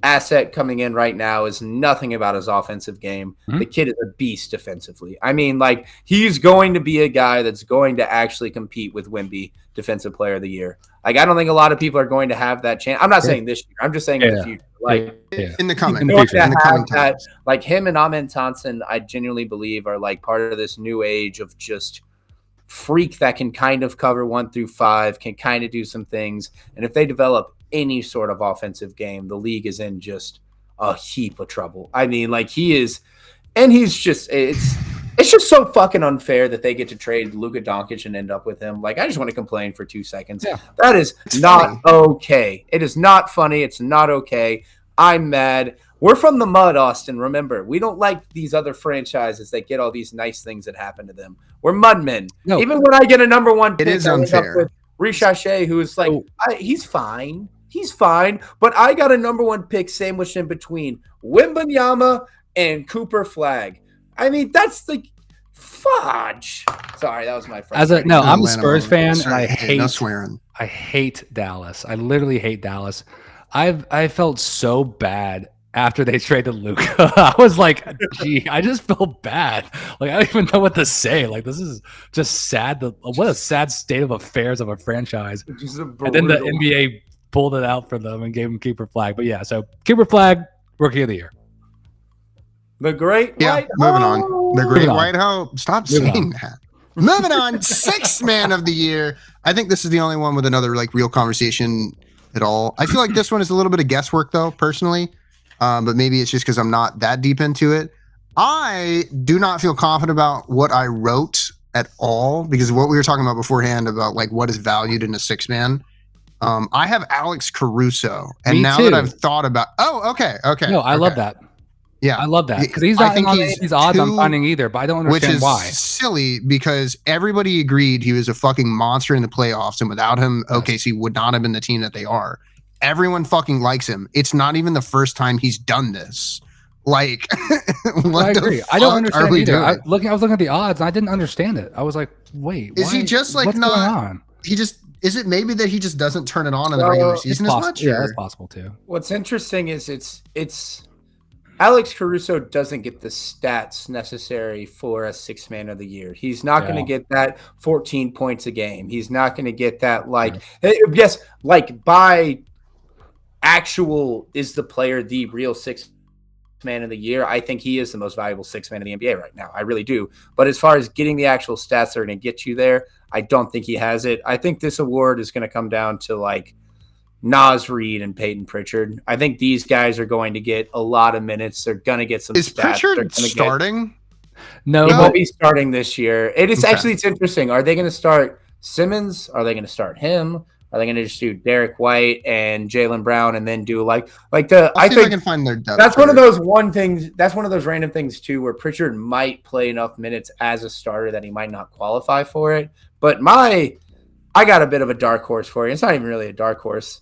asset coming in right now is nothing about his offensive game. The kid is a beast defensively. I mean, like he's going to be a guy that's going to actually compete with Wemby Defensive Player of the Year. Like I don't think a lot of people are going to have that chance. I'm not saying this year. I'm just saying in the future. Like in the coming times. Like him and Amen Thompson, I genuinely believe are like part of this new age of just freak that can kind of cover 1 through 5, can kind of do some things, and if they develop any sort of offensive game, the league is in just a heap of trouble. I mean, like he is, and he's just it's just so fucking unfair that they get to trade Luka Doncic and end up with him. Like I just want to complain for 2 seconds. That is not okay. It is not funny. It's not okay. I'm mad. We're from the mud, Austin. Remember, we don't like these other franchises that get all these nice things that happen to them. We're mudmen. No. Even when I get a number 1 pick, it is unfair. Ricochet, who is like, he's fine. He's fine, but I got a number 1 pick sandwiched in between Wembanyama and Cooper Flagg. I mean, that's the fudge. Sorry, that was my friend. I'm a Spurs fan, and I hate no swearing. I hate Dallas. I literally hate Dallas. I felt so bad after they traded Luka. I was like, gee, I just felt bad. Like I don't even know what to say. Like this is just sad. What a sad state of affairs of a franchise. And then the NBA pulled it out for them and gave him Cooper Flagg. But yeah, so Cooper Flagg, Rookie of the Year. The Great White moving on. The Great White Hope. Stop saying that. Moving on. 6th Man of the Year. I think this is the only one with another like real conversation at all. I feel like this one is a little bit of guesswork though, personally. But maybe it's just because I'm not that deep into it. I do not feel confident about what I wrote at all because of what we were talking about beforehand about like what is valued in a 6-man. I have Alex Caruso, and now that I've thought about, okay. No, I love that. Yeah, I love that because he's not on any of these odds I'm finding either, but I don't understand why. Which is silly because everybody agreed he was a fucking monster in the playoffs, and without him, OKC would not have been the team that they are. Everyone fucking likes him. It's not even the first time he's done this. Like, I agree. I don't understand either. I was looking at the odds, and I didn't understand it. I was like, wait, is he just like what's not? Going on? He just is it maybe that he just doesn't turn it on in the regular season as much? Yeah, that's possible too. What's interesting is it's Alex Caruso doesn't get the stats necessary for a 6th man of the year. He's not going to get that 14 points a game. He's not going to get that yes, like by actual is the player the real 6th man of the year. I think he is the most valuable 6th man in the NBA right now. I really do. But as far as getting the actual stats that are going to get you there, I don't think he has it. I think this award is going to come down to like Naz Reid and Peyton Pritchard. I think these guys are going to get a lot of minutes. They're going to get some Is stats. Pritchard starting? No, he won't be starting this year. Actually, it's interesting. Are they going to start Simmons? Are they going to start him? Are they going to just do Derek White and Jaylen Brown and then do I think I can find their depth. That's one of those things. That's one of those random things too, where Pritchard might play enough minutes as a starter that he might not qualify for it. But I got a bit of a dark horse for you. It's not even really a dark horse.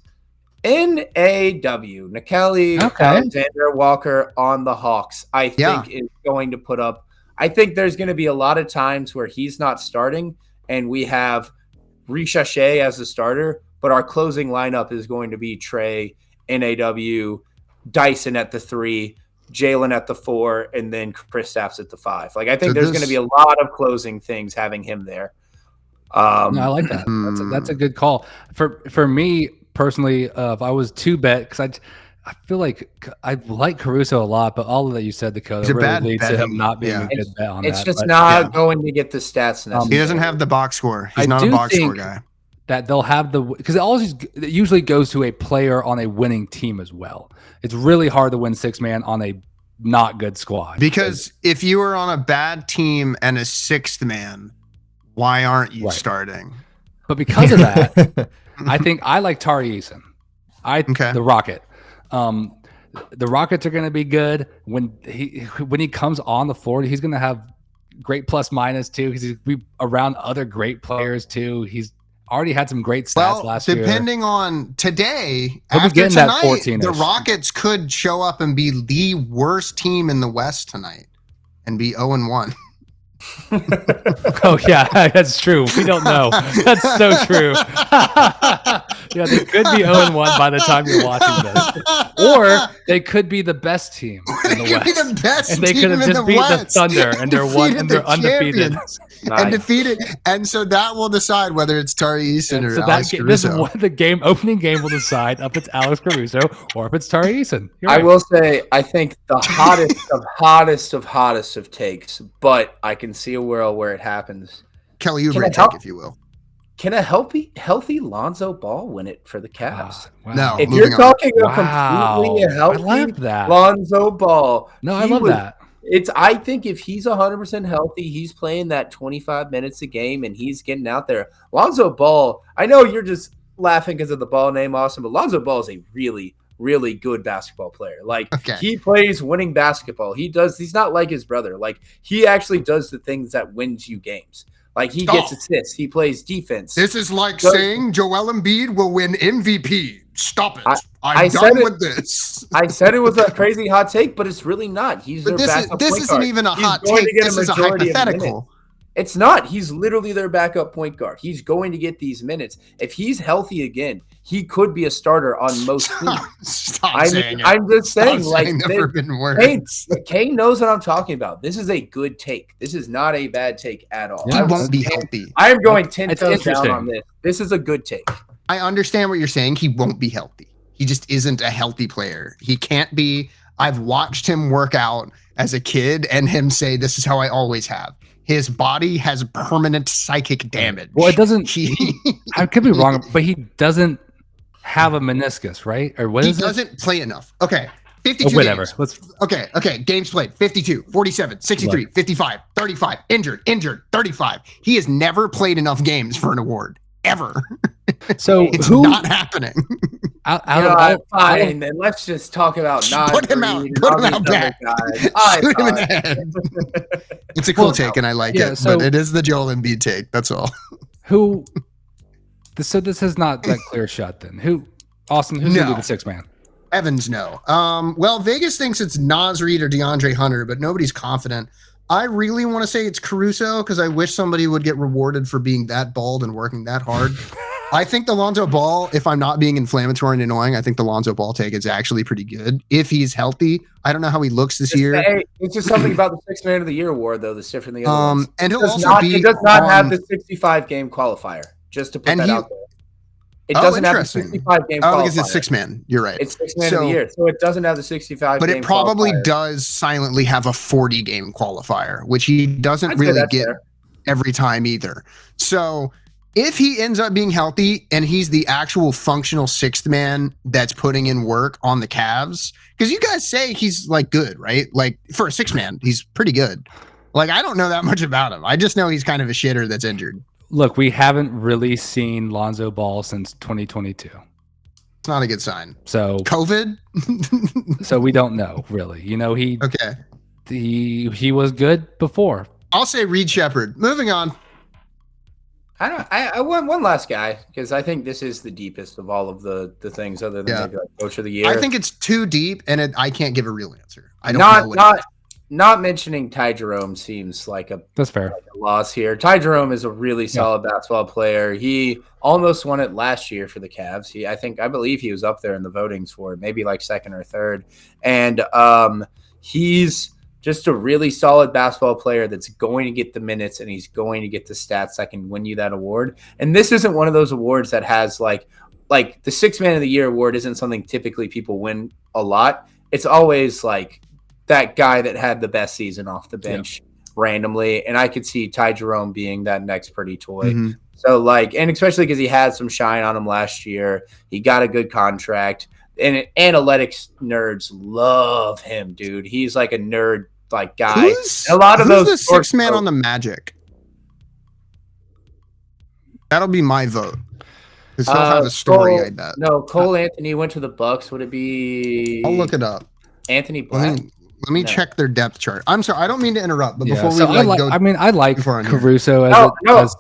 NAW, Nickeil Alexander-Walker on the Hawks, I think is going to put up. I think there's going to be a lot of times where he's not starting and we have Richache as the starter, but our closing lineup is going to be Trey, NAW, Dyson at the 3, Jalen at the 4, and then Kristaps at the 5. I think there's going to be a lot of closing things having him there. I like that. That's a good call. For me personally, if I was to bet, because I feel like I like Caruso a lot, but all of that you said, Dakota, really leads to him not being a good bet on that. It's just not going to get the stats necessarily. He doesn't have the box score. He's not a box score guy. That they'll have because it usually goes to a player on a winning team as well. It's really hard to win 6-man on a not good squad. Because if you were on a bad team and a 6th man, why aren't you starting? But because of that, I think I like Tari Eason. The Rocket. The Rockets are going to be good when he comes on the floor. He's going to have great plus minus too. He's going to be around other great players too. He's already had some great stats last year. Depending on today, after tonight, the Rockets could show up and be the worst team in the West tonight and be 0-1. Oh yeah, that's true. We don't know. That's so true. Yeah, they could be 0-1 by the time you're watching this, or they could be the best team in the West. And they could have just beat the Thunder and they're undefeated. And defeated, and so that will decide whether it's Tari Eason or Alex Caruso. The opening game will decide if it's Alex Caruso or if it's Tari Eason. I will say, I think the hottest of takes, but I can see a world where it happens. Kelly Oubre take, if you will. Can a healthy Lonzo Ball win it for the Cavs? Wow. No, if you're talking a completely healthy Lonzo Ball, I love that. I think if he's 100% healthy, he's playing that 25 minutes a game and he's getting out there. Lonzo Ball, I know you're just laughing because of the ball name, Austin, but Lonzo Ball is a really, really good basketball player. He plays winning basketball. He's not like his brother. He actually does the things that wins you games. He gets assists. He plays defense. This is like saying Joel Embiid will win MVP. Stop it. I'm done with this. I said it was a crazy hot take, but it's really not. He's their backup point guard. This isn't even a hot take. This is a hypothetical. It's not. He's literally their backup point guard. He's going to get these minutes. If he's healthy again, he could be a starter on most teams. I'm just saying, never been worse. Kane knows what I'm talking about. This is a good take. This is not a bad take at all. He won't be healthy. I am going 10 toes down on this. This is a good take. I understand what you're saying. He won't be healthy. He just isn't a healthy player. He can't be. I've watched him work out as a kid and him say, this is how I always have. His body has permanent psychic damage. Well, it doesn't. I could be wrong, but he doesn't have a meniscus, right? Or what is it? He doesn't play enough. Okay. 52 whatever. Games. Okay. Games played. 52, 47, 63, 55, 35. Injured, 35. He has never played enough games for an award. Ever. So it's not happening. Fine, then let's just talk about Nas. Put him out. Put him out back. Shoot him in the head. It's a cool take, and I like it. But it is the Joel Embiid take. That's all. So this is not that clear shot then. Austin, who's going to be the sixth man? Evans, no. Well, Vegas thinks it's Nas Reed or DeAndre Hunter, but nobody's confident. I really want to say it's Caruso because I wish somebody would get rewarded for being that bald and working that hard. I think the Lonzo Ball, if I'm not being inflammatory and annoying, I think the Lonzo Ball take is actually pretty good if he's healthy. I don't know how he looks this year. It's just something about the Sixth Man of the Year award, though, that's different than the other ones. And he'll also be. It does not have the 65 game qualifier. Just to put that out there. It doesn't have the 65 game qualifier. Oh, because it's six man. You're right. It's Sixth Man of the Year, so it doesn't have the 65. But it probably does silently have a 40 game qualifier, which he doesn't really get every time either. So if he ends up being healthy and he's the actual functional sixth man that's putting in work on the Cavs, because you guys say he's like good, right? Like for a six man, he's pretty good. Like I don't know that much about him. I just know he's kind of a shitter that's injured. Look, we haven't really seen Lonzo Ball since 2022. It's not a good sign. So COVID. So we don't know really. You know, he was good before. I'll say Reed Shepherd. Moving on. I want one last guy because I think this is the deepest of all of the things other than maybe like Coach of the Year. I think it's too deep and I can't give a real answer. I don't know. Not mentioning Ty Jerome seems like that's fair. Like a loss here. Ty Jerome is a really solid basketball player. He almost won it last year for the Cavs. I believe he was up there in the votings for it, maybe like second or third. And he's just a really solid basketball player that's going to get the minutes and he's going to get the stats that can win you that award. And this isn't one of those awards that has like the Sixth Man of the Year award isn't something typically people win a lot. It's always like that guy that had the best season off the bench randomly. And I could see Ty Jerome being that next pretty toy. Mm-hmm. So and especially because he had some shine on him last year, he got a good contract and analytics nerds love him, dude. He's like a nerd guy. A lot of those the sixth man on the Magic. That'll be my vote. Because he'll have a story like that. No, Cole Anthony went to the Bucks. Would it be? I'll look it up. Anthony Black. Let me check their depth chart. I'm sorry, I don't mean to interrupt, but before we go, I like Caruso as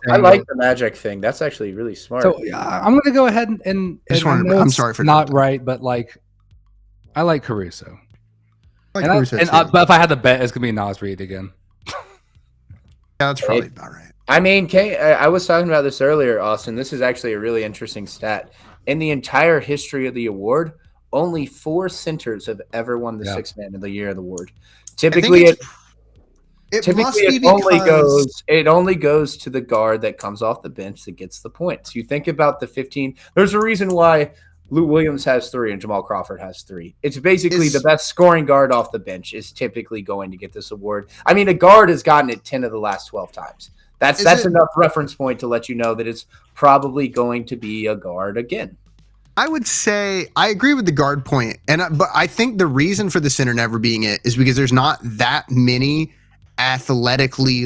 I like the Magic thing. That's actually really smart. So I'm going to go ahead and I'm sorry for not right, but I like Caruso. But if I had to bet, it's going to be Nas Reed again. Yeah, that's probably about right. I mean, Kane, I was talking about this earlier, Austin. This is actually a really interesting stat. In the entire history of the award, only 4 centers have ever won the Sixth Man of the Year award. Typically, it only goes to the guard that comes off the bench that gets the points. You think about the 15. There's a reason why Lou Williams has 3 and Jamal Crawford has 3. It's basically the best scoring guard off the bench is typically going to get this award. I mean, a guard has gotten it 10 of the last 12 times. That's enough reference point to let you know that it's probably going to be a guard again. I would say I agree with the guard point, but I think the reason for the center never being it is because there's not that many athletically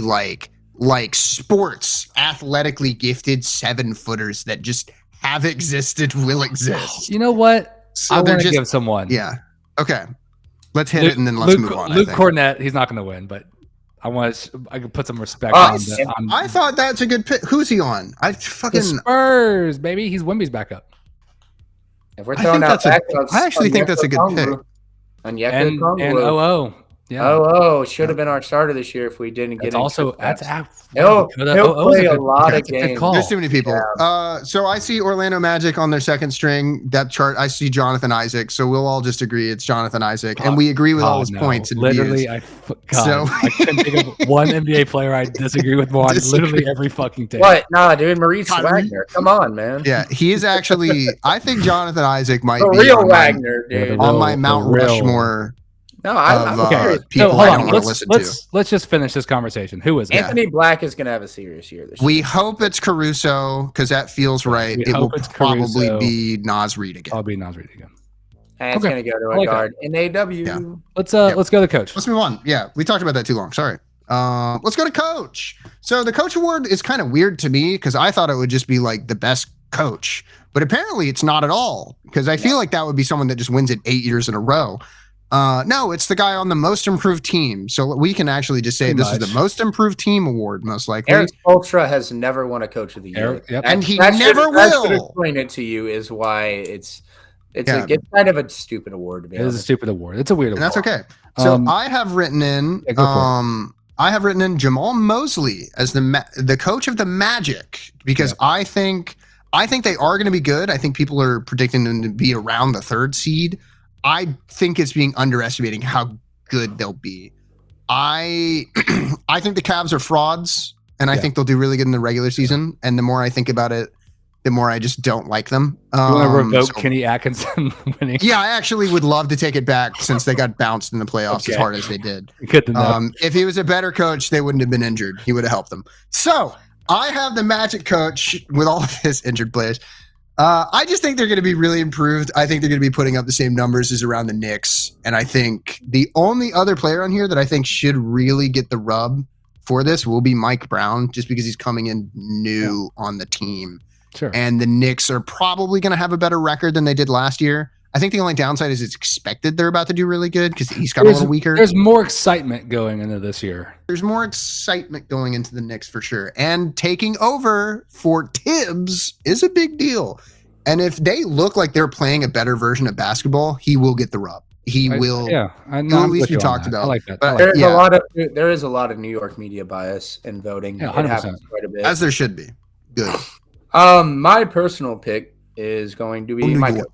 sports athletically gifted 7-footers that just have existed, will exist. You know what? So I want to give someone. Yeah. Okay. Let's hit it and then let's move on. Luke Cornett, he's not going to win, but I can put some respect on. I thought that's a good pick. Who's he on? The Spurs, baby. He's Wemby's backup. If we're throwing out backups, I actually think that's a good pick. And OO. Yeah. Should have been our starter this year if we didn't get he'll play a lot of games. There's too many people. Yeah. So I see Orlando Magic on their second string depth chart. I see Jonathan Isaac. So we'll all just agree it's Jonathan Isaac, and we agree with all his points. And literally, I couldn't think of one NBA player I disagree with more on literally every fucking day. What? Nah, dude, Maurice Wagner. Come on, man. Yeah, he is actually. I think Jonathan Isaac might be real Wagner, dude. On my Mount Rushmore. No, okay. People I don't want to listen to. Let's just finish this conversation. Who is it? Anthony Black is going to have a serious year this year. We hope it's Caruso because that feels right. It will probably be Nas Reed again. I'll be Nas Reed again. And it's going to go to a guard. NAW. Yeah. Let's go to coach. Let's move on. Yeah, we talked about that too long. Sorry. Let's go to coach. So the coach award is kind of weird to me because I thought it would just be like the best coach, but apparently it's not at all, because I feel like that would be someone that just wins it 8 years in a row. No, it's the guy on the most improved team. So we can actually just say this is the most improved team award, most likely. Eric Spoelstra has never won a coach of the year. And he never will. That should explain it to you is why it's kind of a stupid award, to be honest. It is a stupid award. It's a weird award. And that's okay. So I have written in Jamal Mosley as the coach of the Magic, because I think they are going to be good. I think people are predicting them to be around the 3rd seed. I think it's being underestimating how good they'll be. I think the Cavs are frauds, and I think they'll do really good in the regular season. And the more I think about it, the more I just don't like them. You want to revoke Kenny Atkinson winning? Yeah, I actually would love to take it back since they got bounced in the playoffs as hard as they did. Good to know. If he was a better coach, they wouldn't have been injured. He would have helped them. So I have the Magic coach with all of his injured players. I just think they're going to be really improved. I think they're going to be putting up the same numbers as around the Knicks. And I think the only other player on here that I think should really get the rub for this will be Mike Brown, just because he's coming in new on the team. Sure. And the Knicks are probably going to have a better record than they did last year. I think the only downside is it's expected they're about to do really good because the East got a little weaker. There's more excitement going into this year. There's more excitement going into the Knicks for sure. And taking over for Tibbs is a big deal. And if they look like they're playing a better version of basketball, he will get the rub. He will. Yeah, I know. At least we talked about. I like that. But there is a lot of New York media bias in voting. Yeah, it happens quite a bit, as there should be. Good. My personal pick is going to be my coach.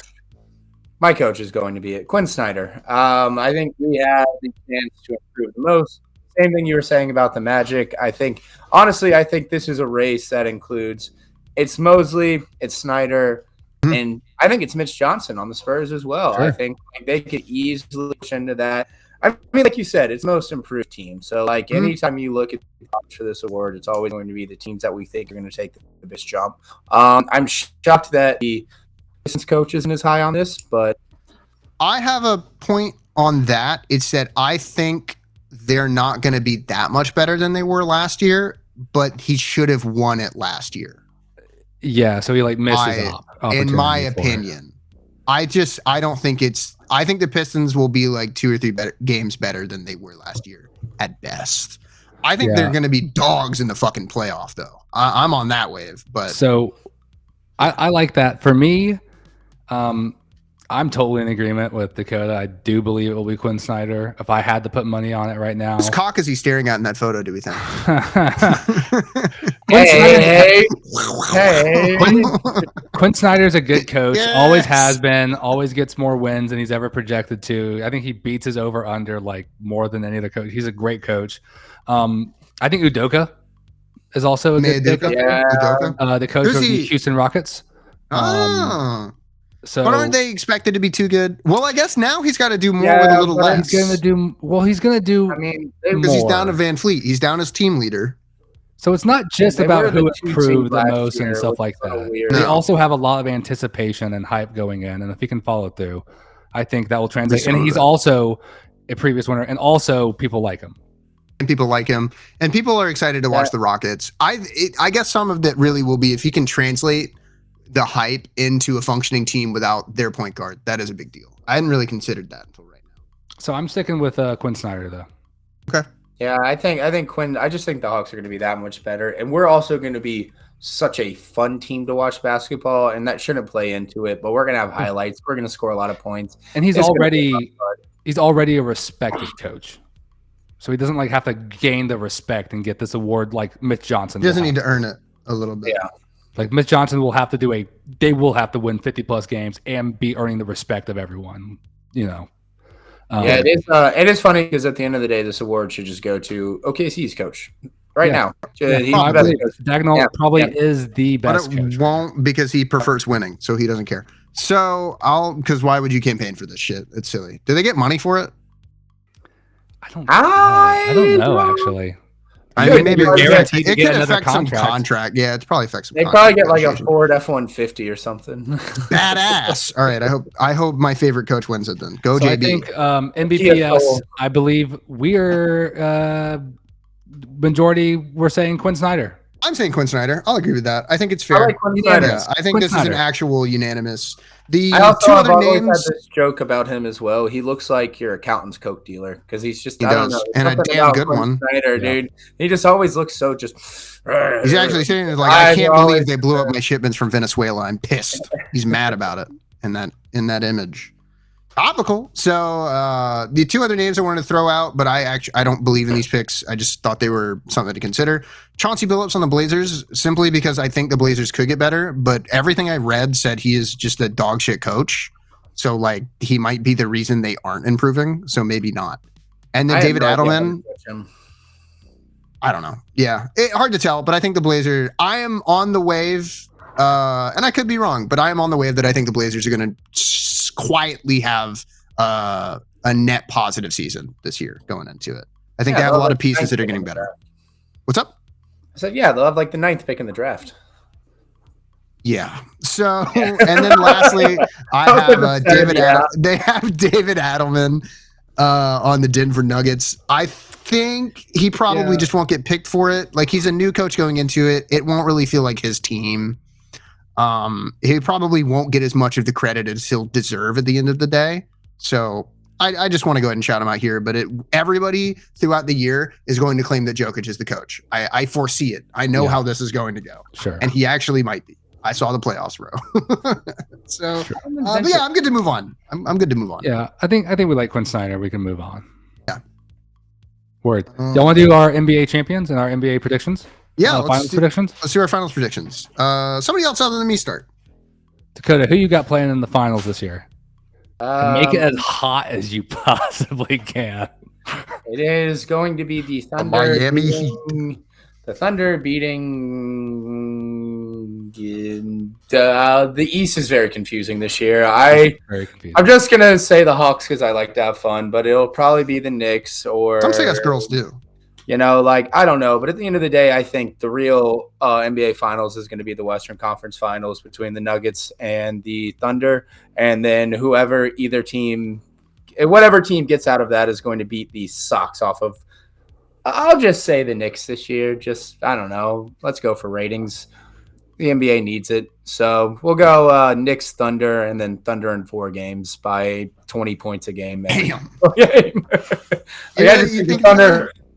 My coach is going to be Quinn Snyder. I think we have the chance to improve the most. Same thing you were saying about the Magic. I think this is a race that includes it's Mosley, it's Snyder, and I think it's Mitch Johnson on the Spurs as well. Sure. I think they could easily push into that. I mean, like you said, it's most improved team. So, anytime you look at the odds for this award, it's always going to be the teams that we think are going to take the biggest jump. I'm shocked that the coach isn't as high on this, but I have a point on that. It's that I think they're not going to be that much better than they were last year, but he should have won it last year. Yeah, so he misses in my opinion. I don't think I think the Pistons will be 2 or 3 games better than they were last year at best. I think they're going to be dogs in the fucking playoff though. I'm on that wave, but so I like that. For me, I'm totally in agreement with Dakota. I do believe it will be Quinn Snyder. If I had to put money on it right now, whose cock is he staring at in that photo? Do we think? Hey. Quinn Snyder's a good coach. Yes. Always has been. Always gets more wins than he's ever projected to. I think he beats his over under more than any other coach. He's a great coach. I think Udoka is also a good coach. Yeah. The coach of the Houston Rockets. So, but aren't they expected to be too good? Well, I guess now he's got to do more with a little less. He's gonna do. I mean, because he's down to Van Fleet. He's down as team leader. So it's not just about who improved the most and stuff like that. They also have a lot of anticipation and hype going in, and if he can follow through, I think that will translate. And he's also a previous winner, and also people like him. And people like him, and people are excited to watch the Rockets. I guess some of that really will be if he can translate the hype into a functioning team without their point guard. That is a big deal. I hadn't really considered that until right now. So I'm sticking with Quinn Snyder though. Okay. Yeah, I think Quinn. I just think the Hawks are going to be that much better, and we're also going to be such a fun team to watch basketball, and that shouldn't play into it. But we're going to have highlights. We're going to score a lot of points, and he's already a respected coach, so he doesn't have to gain the respect and get this award like Mitch Johnson. He doesn't need to earn it a little bit. Yeah. Mitch Johnson will have to they will have to win 50+ games and be earning the respect of everyone, it is funny because at the end of the day, this award should just go to OKC's coach now. I believe Dagnall probably is the best coach. But it coach. won't because he prefers winning, so he doesn't care. So because why would you campaign for this shit? It's silly. Do they get money for it? I don't know actually. I mean, maybe guaranteed it could affect some contract. Yeah, it's probably affects some. They probably get a Ford F-150 or something. Badass. All right, I hope my favorite coach wins it then. Go JB. I think NBPS. I believe we're majority. We're saying Quinn Snyder. I'm saying Quinn Snyder. I'll agree with that. I think it's fair. I like Quinn Snyder. Yeah, I think Quinn this is an Snyder. actual unanimous. The I also two have other always names. had this joke about him as well. He looks like your accountant's coke dealer because he's just He I don't does, know, and a something damn about good Quinn one. Snyder, Yeah. dude. He just always looks so just. He's actually saying like, I can't believe they blew up my shipments from Venezuela. I'm pissed. He's mad about it in that image. Topical. So the two other names I wanted to throw out, but I don't believe in these picks. I just thought they were something to consider. Chauncey Billups on the Blazers, simply because I think the Blazers could get better, but everything I read said he is just a dog shit coach. So like he might be the reason they aren't improving. So maybe not. And then David Adelman. I don't know. Yeah, hard to tell, but I think the Blazers. I am on the wave, and I could be wrong, but I am on the wave that I think the Blazers are going to quietly have a net positive season this year going into it. I think they have a lot of pieces that are getting better. What's up? I said, yeah, they'll have like the 9th pick in the draft. Yeah. So, and then lastly, I have David. They have David Adelman on the Denver Nuggets. I think he probably just won't get picked for it. Like he's a new coach going into it. It won't really feel like his team. He probably won't get as much of the credit as he'll deserve at the end of the day. So I just want to go ahead and shout him out here. But everybody throughout the year is going to claim that Jokic is the coach. I foresee it. I know how this is going to go. Sure. And he actually might be. I saw the playoffs, bro. So, but yeah, I'm good to move on. I'm good to move on. Yeah, I think we like Quinn Snyder. We can move on. Yeah. Word. Y'all want to do our NBA champions and our NBA predictions? Yeah. Finals predictions. Let's do our finals predictions. Somebody else other than me start. Dakota, who you got playing in the finals this year? Make it as hot as you possibly can. It is going to be the Thunder. Miami the Thunder beating the East is very confusing this year. Very confusing. I'm just gonna say the Hawks because I like to have fun, but it'll probably be the Knicks or some say us girls do. You know, like I don't know, but at the end of the day, I think the real NBA Finals is going to be the Western Conference Finals between the Nuggets and the Thunder, and then whatever team gets out of that is going to beat the socks off of. I'll just say the Knicks this year. Just I don't know. Let's go for ratings. The NBA needs it, so we'll go Knicks Thunder, and then Thunder in 4 games by 20 points a game. Damn.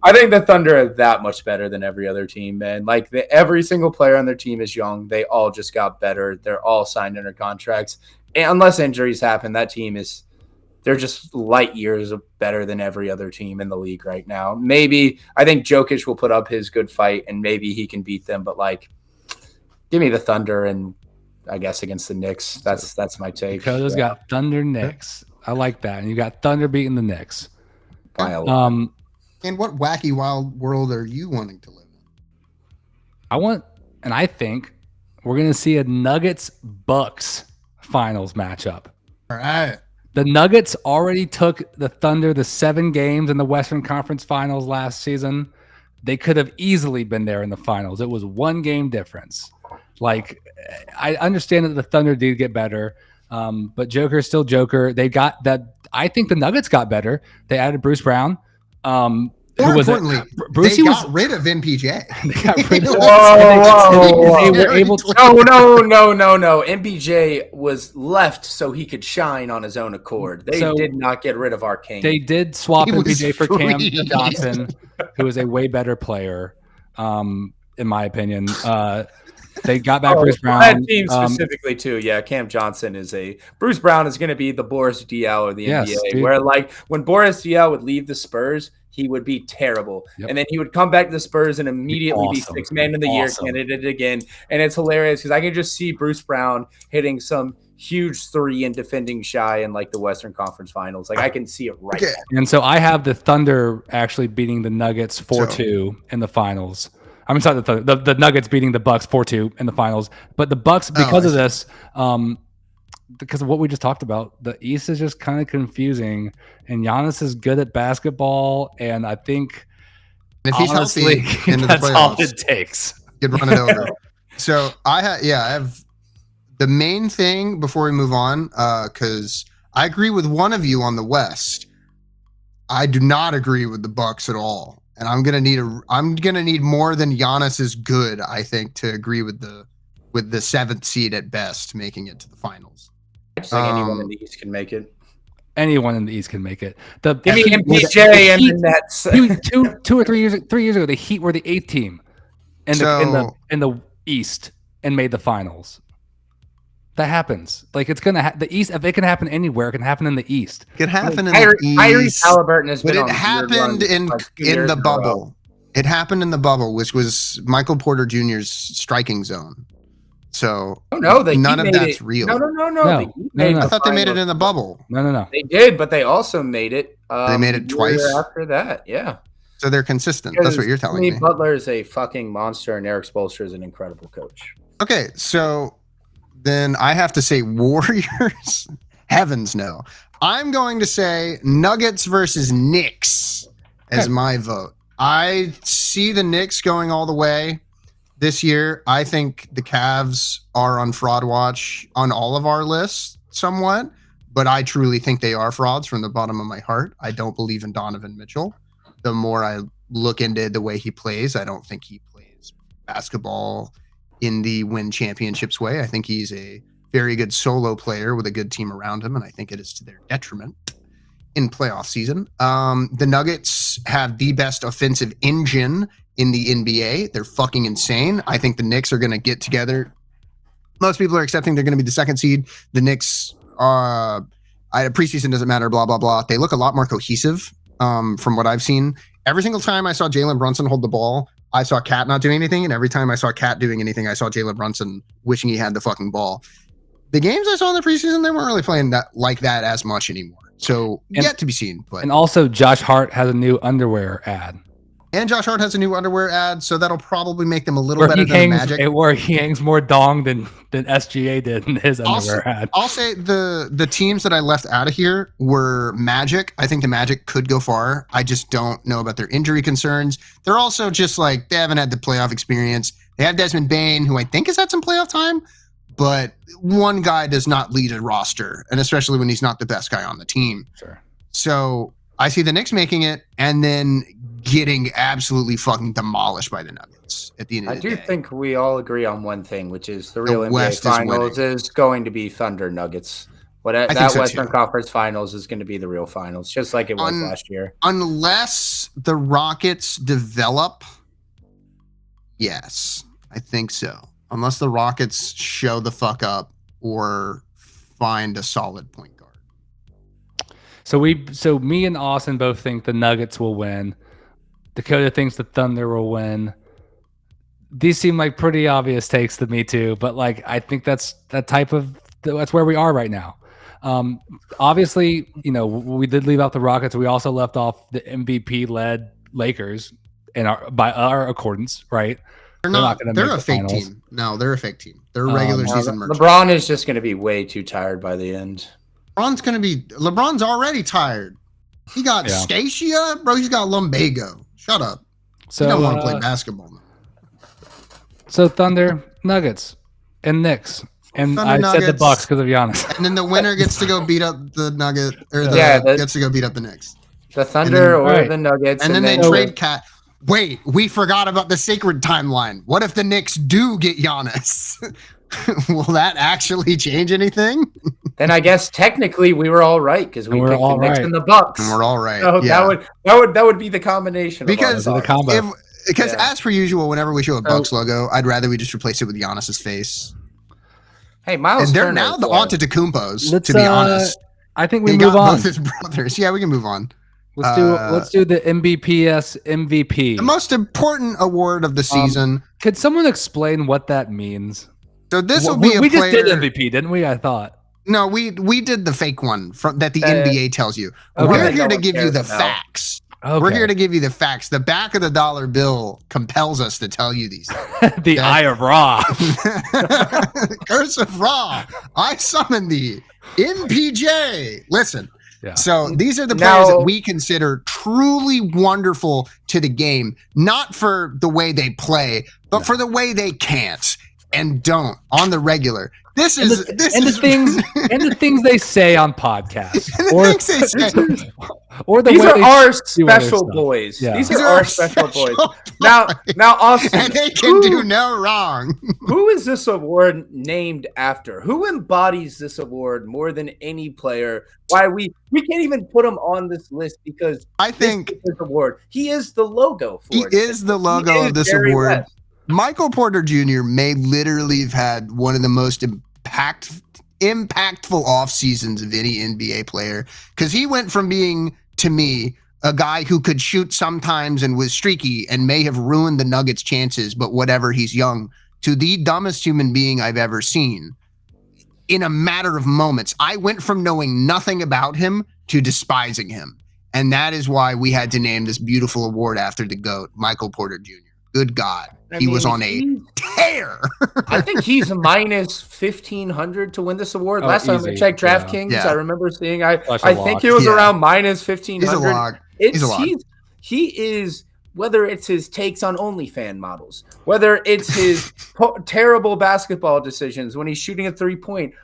I think the Thunder are that much better than every other team, man. Like every single player on their team is young. They all just got better. They're all signed under contracts. And unless injuries happen, that team they're just light years better than every other team in the league right now. Maybe I think Jokic will put up his good fight and maybe he can beat them, but like give me the Thunder and I guess against the Knicks. That's my take. Dakota's got Thunder Knicks. I like that. And you got Thunder beating the Knicks. And what wacky wild world are you wanting to live in? I think we're going to see a Nuggets-Bucks finals matchup. All right. The Nuggets already took the Thunder the 7 games in the Western Conference Finals last season. They could have easily been there in the finals. It was 1 game difference. Like, I understand that the Thunder did get better, but Joker is still Joker. They got that. I think the Nuggets got better. They added Bruce Brown. More importantly, they got rid of MPJ. They got rid of They were able to. No. MPJ was left so he could shine on his own accord. They did not get rid of our king. They did swap MPJ for Cam Johnson, who is a way better player, in my opinion. They got back Bruce Brown. That team specifically too. Yeah, Cam Johnson Bruce Brown is going to be the Boris Diaw of the NBA. Dude. Where like when Boris Diaw would leave the Spurs, he would be terrible. Yep. And then he would come back to the Spurs and immediately be 6th man of the year candidate again. And it's hilarious because I can just see Bruce Brown hitting some huge 3 and defending shy in like the Western Conference Finals. Like I can see it right now. And so I have the Thunder actually beating the Nuggets 4-2 in the finals. I'm sorry, the Nuggets beating the Bucks 4-2 in the finals. But the Bucks, because of this, because of what we just talked about, the East is just kind of confusing. And Giannis is good at basketball, and I think if he's honestly, healthy into that's the playoffs, all it takes. You'd run it over. So I have the main thing before we move on, because I agree with one of you on the West. I do not agree with the Bucks at all. and I'm gonna need more than Giannis is good, I think, to agree with the 7th seed at best making it to the finals. I just think anyone in the East can make it. Anyone in the East can make it. Give me MPJ and the Nets. 2 or 3 years ago, the Heat were the 8th team in the East and made the finals. That happens. Like it's gonna the East. If it can happen anywhere, it can happen in the East. It can happen in the East. Halliburton has but been it happened in the bubble. It happened in the bubble, which was Michael Porter Jr.'s striking zone. So none of that's real. No. I thought they made it in the bubble. No. They did, but they also made it. They made it twice after that. Yeah. So they're consistent. That's what you're telling me. Butler is a fucking monster, and Eric Spoelstra is an incredible coach. Okay, so then I have to say Warriors. Heavens no. I'm going to say Nuggets versus Knicks as my vote. I see the Knicks going all the way this year. I think the Cavs are on fraud watch on all of our lists somewhat, but I truly think they are frauds from the bottom of my heart. I don't believe in Donovan Mitchell. The more I look into the way he plays, I don't think he plays basketball in the win championships way. I think he's a very good solo player with a good team around him, and I think it is to their detriment in playoff season. The Nuggets have the best offensive engine in the NBA. They're fucking insane. I think the Knicks are going to get together. Most people are accepting they're going to be the 2nd seed. The Knicks, preseason doesn't matter, blah, blah, blah. They look a lot more cohesive from what I've seen. Every single time I saw Jalen Brunson hold the ball, I saw Cat not doing anything. And every time I saw Cat doing anything, I saw Jalen Brunson wishing he had the fucking ball. The games I saw in the preseason, they weren't really playing that like that as much anymore. So yet to be seen. But and also Josh Hart has a new underwear ad. And Josh Hart has a new underwear ad, so that'll probably make them a little better than Magic. Where he hangs more dong than SGA did in his underwear ad. I'll say the teams that I left out of here were Magic. I think the Magic could go far. I just don't know about their injury concerns. They're also just like, they haven't had the playoff experience. They have Desmond Bane, who I think has had some playoff time, but one guy does not lead a roster, and especially when he's not the best guy on the team. Sure. So I see the Knicks making it and then getting absolutely fucking demolished by the Nuggets at the end of the day. I do think we all agree on one thing, which is the real NBA Finals is going to be Thunder Nuggets. That Western Conference Finals is going to be the real finals, just like it was last year. Unless the Rockets develop, yes, I think so. Unless the Rockets show the fuck up or find a solid point guard. So me and Austin both think the Nuggets will win. Dakota thinks the Thunder will win. These seem like pretty obvious takes to me too, but like I think that's where we are right now. Obviously, we did leave out the Rockets. We also left off the MVP led Lakers by our accordance, right? They're not going to make the finals. They're a fake team. No, they're a fake team. They're a regular season merchant. LeBron is just going to be way too tired by the end. LeBron's already tired. He got Scatia, bro. He's got lumbago. Shut up. So you don't want to play basketball now. So Thunder, Nuggets, and Knicks. And Thunder, I said the Bucks because of Giannis. And then the winner gets to go beat up the Nugget, or gets to go beat up the Knicks. The Thunder the Nuggets. And then they trade Cat. Wait, we forgot about the sacred timeline. What if the Knicks do get Giannis? Will that actually change anything? Then I guess technically we were all right because we picked the Knicks and the Bucks. And we're all right. So that would be the combination. Because as per usual, whenever we show a Bucks logo, I'd rather we just replace it with Giannis's face. Hey, Miles. And they're now the Antetokounmpos, to be honest. I think we move on. Both his brothers. Yeah, we can move on. Let's do the NBPS MVP. The most important award of the season. Could someone explain what that means? So this will be we just did MVP, didn't we? I thought. No, we did the fake one that the NBA tells you. Okay. We're here to give you the facts. Okay. We're here to give you the facts. The back of the dollar bill compels us to tell you these things. The Eye of Ra. Curse of Ra. I summon thee. MPJ. Listen. Yeah. So these are the players that we consider truly wonderful to the game, not for the way they play, but for the way they can't. and don't on the regular. This is the things they say on podcasts, or these are our special boys. Yeah. These are our special boys. Now, Austin, and they can do no wrong. Who is this award named after? Who embodies this award more than any player? Why we can't even put him on this list because I think this award. He is the logo for it. He is the logo of this award. West. Michael Porter Jr. may literally have had one of the most impactful off seasons of any NBA player, because he went from being, to me, a guy who could shoot sometimes and was streaky and may have ruined the Nuggets' chances, but whatever, he's young, to the dumbest human being I've ever seen in a matter of moments. I went from knowing nothing about him to despising him. And that is why we had to name this beautiful award after the GOAT, Michael Porter Jr. Good God. He was on a tear. I think he's minus 1,500 to win this award. Last time I checked DraftKings, I remember seeing, I think he was around minus 1,500. He's a log. He is, whether it's his takes on OnlyFans models, whether it's his terrible basketball decisions when he's shooting a three-pointer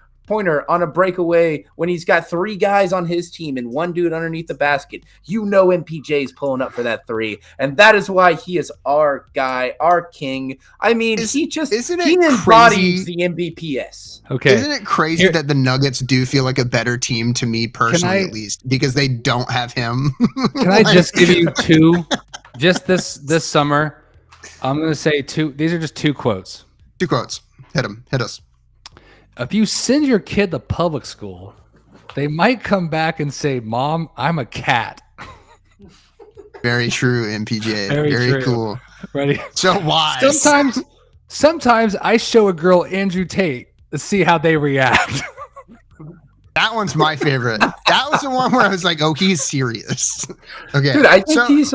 on a breakaway when he's got 3 guys on his team and 1 dude underneath the basket, MPJ is pulling up for that 3, and that is why he is our guy, our king. I mean, he embodies the NBPS. Okay, isn't it crazy that the Nuggets do feel like a better team to me personally, at least, because they don't have him? Can I just give you 2? Just this summer, I'm going to say 2. These are just 2 quotes. 2 quotes. Hit us. If you send your kid to public school, they might come back and say, "Mom, I'm a cat." Very true, MPJ. Very cool. Ready? So wise. Sometimes I show a girl Andrew Tate to see how they react. That one's my favorite. That was the one where I was like, "Oh, he's serious." Okay, dude, I think he's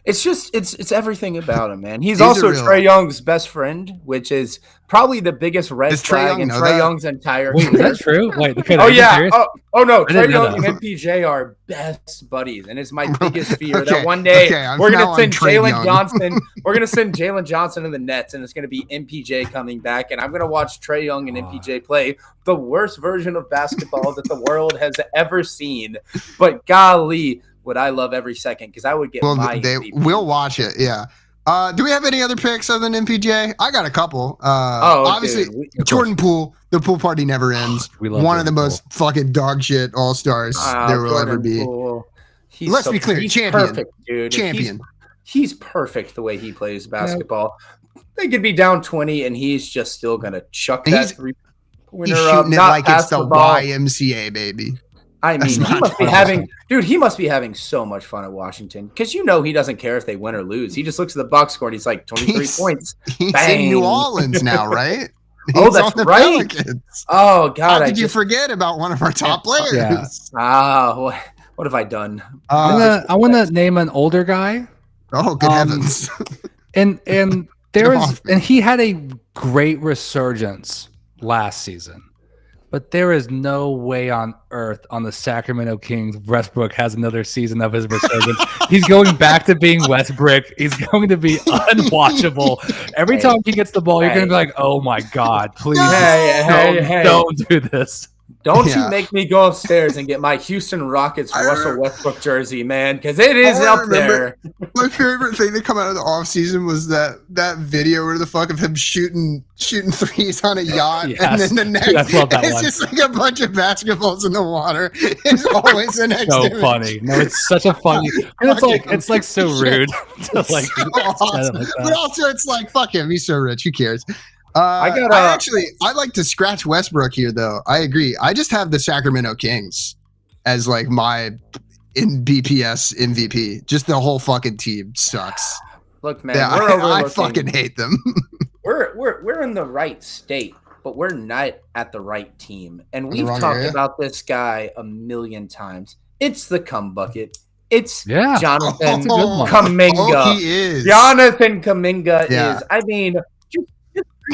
it's everything about him, man. He's also Trae Young's best friend, which is probably the biggest red flag in Trae Young's entire career. Is that true? Wait, oh yeah. Oh no, Trae Young and MPJ are best buddies, and it's my biggest fear that one day we're gonna send Jalen Johnson. We're gonna send Jalen Johnson to the Nets, and it's gonna be MPJ coming back, and I'm gonna watch Trae Young and MPJ play the worst version of basketball that the world has ever seen. But golly, would I love every second, because I would get my MVP. We'll watch it, yeah. Do we have any other picks other than MPJ? I got a couple. Obviously, Jordan Poole. The pool party never ends. One of the most fucking dog shit all-stars there will ever be. Let's be clear, champion. Perfect, dude. Champion. He's perfect the way he plays basketball. They could be down 20, and he's just still going to chuck that three-pointer up. He's shooting it like it's the YMCA, baby. I mean, he must be having so much fun at Washington, because he doesn't care if they win or lose. He just looks at the box score and he's like 23 points. He's in New Orleans now, right? That's right. Pelicans. Oh God, how did you forget about one of our top players? Yeah. What have I done? I want to name an older guy. Oh, good heavens! And he had a great resurgence last season. But there is no way on earth on the Sacramento Kings Westbrook has another season of his resurgence. He's going back to being Westbrook. He's going to be unwatchable. Every time he gets the ball, you're going to be like, "Oh my God, please don't do this." Don't you make me go upstairs and get my Houston Rockets Russell Westbrook jersey, man, because it is up there. My favorite thing to come out of the offseason was that video where the fuck of him shooting threes on a yacht, and then the next it's just like a bunch of basketballs in the water. It's always the next so image. Funny. No, it's such a funny. It's like so rude to like. So awesome. But also, it's like, fuck him. He's so rich. Who cares? I like to scratch Westbrook here, though. I agree. I just have the Sacramento Kings as like my NBPS MVP. Just the whole fucking team sucks. Look, man, I fucking hate them. we're in the right state, but we're not at the right team. And we've talked about this guy a million times. It's the cum bucket. It's Jonathan Kuminga. Oh, he is. Jonathan Kuminga is. I mean.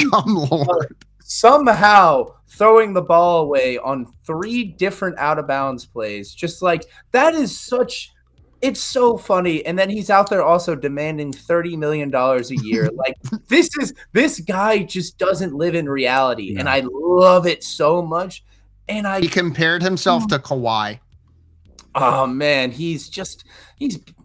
Come Lord. Somehow throwing the ball away on 3 different out of bounds plays. Just like that is such It's so funny. And then he's out there also demanding $30 million a year. Like this guy just doesn't live in reality. And I love it so much. And he compared himself to Kawhi. Oh man,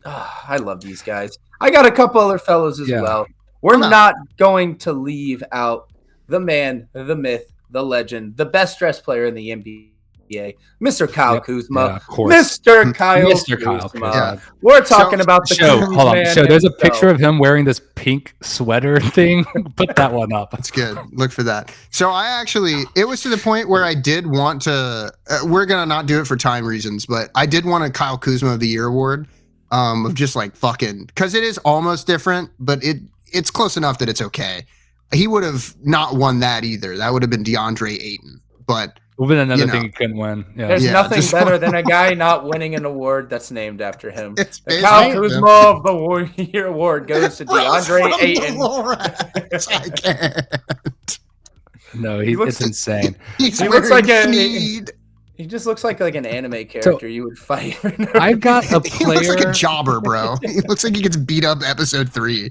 I love these guys. I got a couple other fellows as well. We're not going to leave out the man, the myth, the legend, the best dressed player in the NBA, Mr. Kyle Kuzma. Yeah, of course. Mr. Kyle Kuzma. Yeah. We're talking about the show. Hold on. So there's a himself. picture of him wearing this pink sweater thing. Put that one up. That's good. Look for that. So it was to the point where I did want to, we're going to not do it for time reasons, but I did want a Kyle Kuzma of the Year award of just like fucking, because it is almost different, but it's close enough that it's okay. He would have not won that either. That would have been DeAndre Ayton. But would have been another thing he couldn't win. Yeah. There's nothing better than a guy not winning an award that's named after him. It's the Kyle Kuzma of the Year award goes to DeAndre Ayton. I can't. No, it's insane. He looks like he just looks like an anime character you would fight. I've got a player. He looks like a jobber, bro. He looks like he gets beat up episode 3.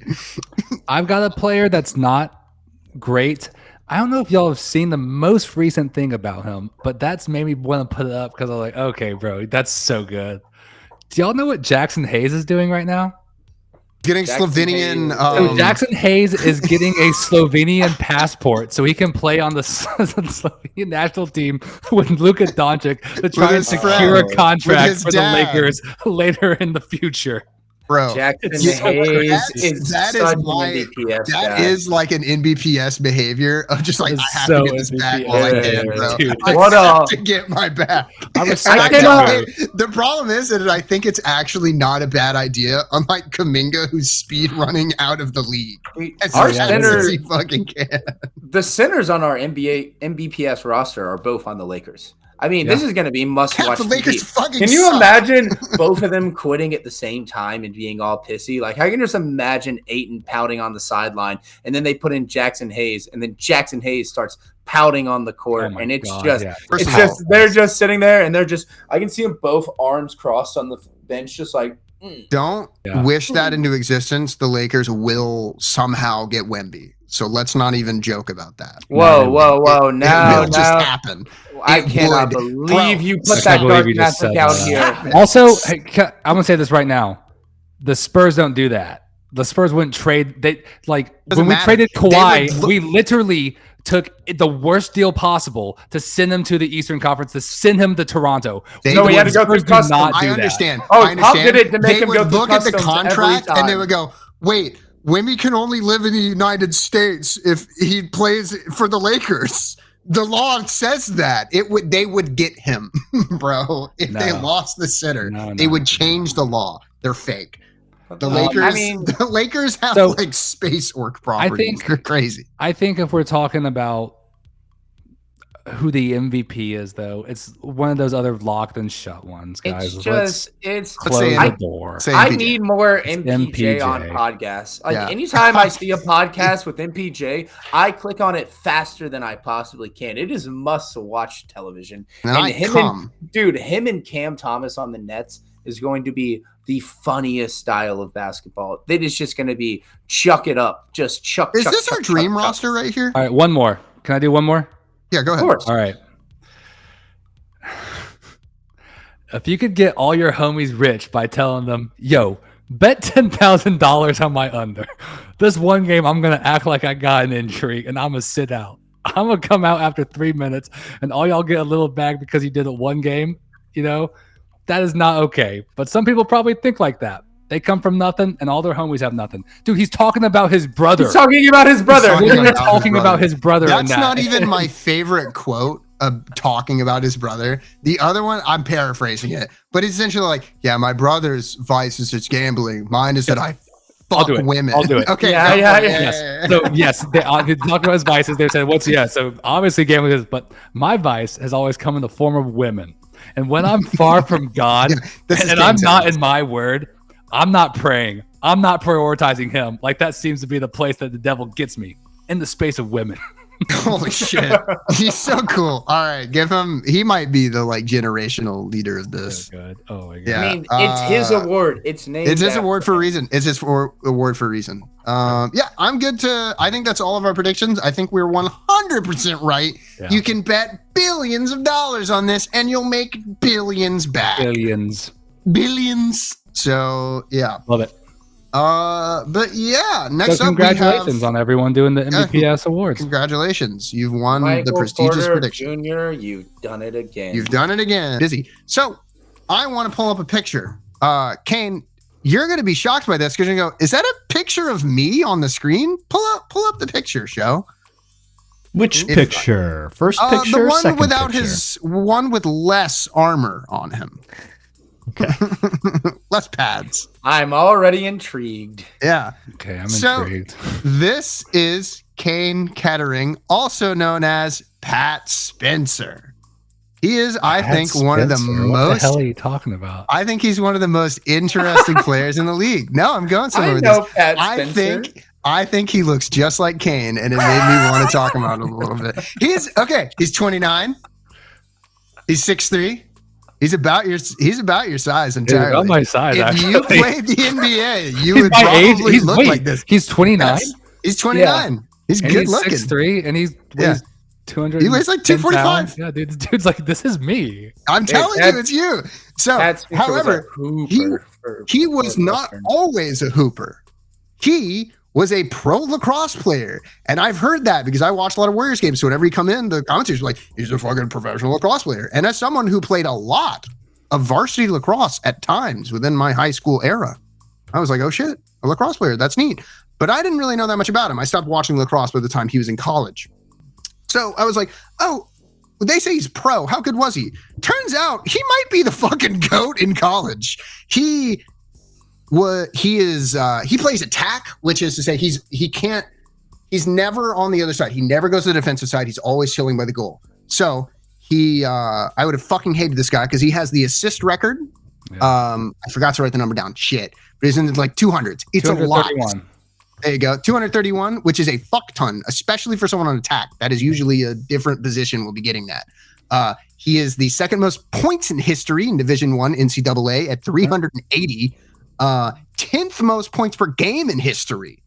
I've got a player that's not great. I don't know if y'all have seen the most recent thing about him, but that's made me want to put it up because I'm like, okay, bro, that's so good. Do y'all know what Jackson Hayes is doing right now? Getting Slovenian. So Jackson Hayes is getting a Slovenian passport so he can play on the Slovenian national team with Luka Doncic to try and secure a contract for the Lakers later in the future. Bro, Jackson Hayes is like an NBPS behavior of just like, I have to get this back while I can, bro. Dude, I have to get my back. The problem is that I think it's actually not a bad idea, unlike Kuminga, who's speed running out of the league. Our center, he fucking can. The centers on our NBPS roster are both on the Lakers. I mean, this is going to be must-watch. The Lakers fucking Can you suck. imagine both of them quitting at the same time and being all pissy? Like, I can just imagine Ayton pouting on the sideline, and then they put in Jackson Hayes, and then Jackson Hayes starts pouting on the court, and it's they're just sitting there, and I can see them both arms crossed on the bench, just like. Don't wish that into existence. The Lakers will somehow get Wemby. So let's not even joke about that. Whoa. Now it will just happen. I cannot believe you put that dark magic out here. Also, I'm going to say this right now. The Spurs don't do that. The Spurs wouldn't trade. When we traded Kawhi, we literally took the worst deal possible to send him to the Eastern Conference, to send him to Toronto. He had to go through customs. I understand. Pop did it to make him go through look at the customs contract and they would go, wait, Wemby can only live in the United States if he plays for the Lakers. The law says that they would get him, bro. If they lost the center, they would change the law. They're fake. The Lakers have like space orc properties. They're crazy. I think if we're talking about who the MVP is, though, it's one of those other locked and shut ones, guys. It's close the door. I need more MPJ on podcasts. Anytime I see a podcast with MPJ, I click on it faster than I possibly can. It is must-watch television. And him and Cam Thomas on the Nets is going to be the funniest style of basketball. It is just going to be chuck it up, just chuck. Is this our dream roster right here? All right, one more. Can I do one more? Yeah, go ahead. Of course. All right. If you could get all your homies rich by telling them, yo, bet $10,000 on my under. This one game, I'm going to act like I got an injury, and I'm going to sit out. I'm going to come out after 3 minutes, and all y'all get a little bag because you did it one game. That is not okay. But some people probably think like that. They come from nothing, and all their homies have nothing. Dude, he's talking about his brother. He's talking about his brother. About his brother. That's not even my favorite quote of talking about his brother. The other one, I'm paraphrasing it, but it's essentially like, yeah, my brother's vice is just gambling. Mine is that I fuck women. I'll do it. Okay. Yes. So yes, they talk about his vices. They said, so obviously gambling is, but my vice has always come in the form of women. And when I'm far from God and I'm not in my word, I'm not praying. I'm not prioritizing him. Like that seems to be the place that the devil gets me, in the space of women. Holy shit. He's so cool. All right, give him. He might be the like generational leader of this. Good. Oh my god. Yeah. I mean, it's his award. It's named. It's his award for a him. reason. It's his award for a reason. Yeah, I'm good to. I think that's all of our predictions. I think we're 100% right. Yeah. You can bet billions of dollars on this, and you'll make billions back. Billions. So yeah, Love it. but yeah, next So up congratulations we have. on everyone doing the NBPS awards. Congratulations, you've won Michael the prestigious Porter prediction. Jr., you've done it again. You've done it again. Busy. So I want to pull up a picture. Kane, you're going to be shocked by this because you go, is that a picture of me on the screen? Pull up the picture, show. Which picture? First picture, the one second without picture? his one with less armor on him. Okay. Less pads. I'm already intrigued. Yeah. Okay, I'm So- intrigued. This is Kane Kettering, also known as Pat Spencer. He is, I think, one of the Spencer, What the most. hell are you talking about? I think he's one of the most interesting players in the league. No, I'm going somewhere I with know this. Pat Spencer. I think he looks just like Kane, and it made me want to talk about him a little bit. He's 29. He's 6'3". He's about your size Dude, entirely. about my size. If actually. you played the NBA, you He's would my age. probably look like this. He's 29. Yes. He's 29. He's And good he's looking. 6'3", and he's Yeah. 200. He weighs like 245. Yeah, dude, this dude's like, this is me. I'm telling you, it's you. So, Pat Spencer was a however, hooper he was not always a hooper. He was a pro lacrosse player. And I've heard that because I watched a lot of Warriors games. So whenever he come in, the commentators were like, he's a fucking professional lacrosse player. And as someone who played a lot of varsity lacrosse at times within my high school era, I was like, oh shit, a lacrosse player. That's neat. But I didn't really know that much about him. I stopped watching lacrosse by the time he was in college. So I was like, oh, they say he's pro. How good was he? Turns out he might be the fucking GOAT in college. He plays attack, which is to say he's never on the other side. He never goes to the defensive side. He's always chilling by the goal. So I would have fucking hated this guy because he has the assist record. Yeah. I forgot to write the number down. Shit. But he's in like 200s. It's a lot. 231. There you go. 231, which is a fuck ton, especially for someone on attack. That is usually a different position will be getting that. He is the second most points in history in Division I NCAA at 380. 10th most points per game in history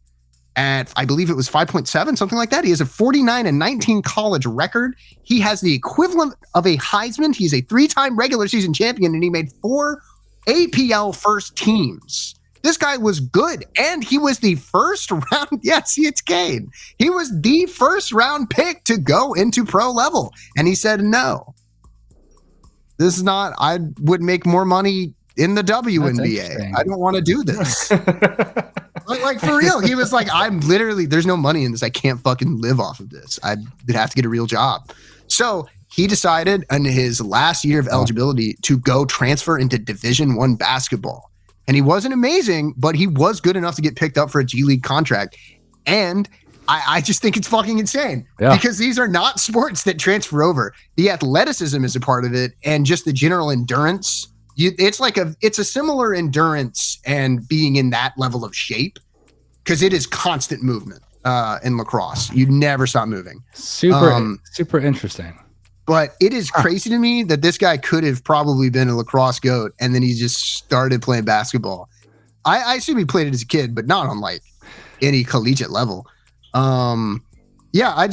at, I believe it was 5.7, something like that. He has a 49-19 college record. He has the equivalent of a Heisman. He's a 3-time regular season champion, and he made 4 APL first teams. This guy was good, and he was the first round. Yeah, see, it's Kane. He was the first round pick to go into pro level, and he said no. This is not. I would make more money in the WNBA. I don't want to do this. like for real, he was like, I'm literally. There's no money in this. I can't fucking live off of this. I'd have to get a real job. So he decided in his last year of eligibility to go transfer into Division I basketball. And he wasn't amazing, but he was good enough to get picked up for a G League contract. And I just think it's fucking insane because these are not sports that transfer over. The athleticism is a part of it, and just the general endurance. It's a similar endurance and being in that level of shape because it is constant movement in lacrosse. You never stop moving. Super interesting. But it is crazy to me that this guy could have probably been a lacrosse GOAT, and then he just started playing basketball. I assume he played it as a kid, but not on like any collegiate level. That's all. Yeah. I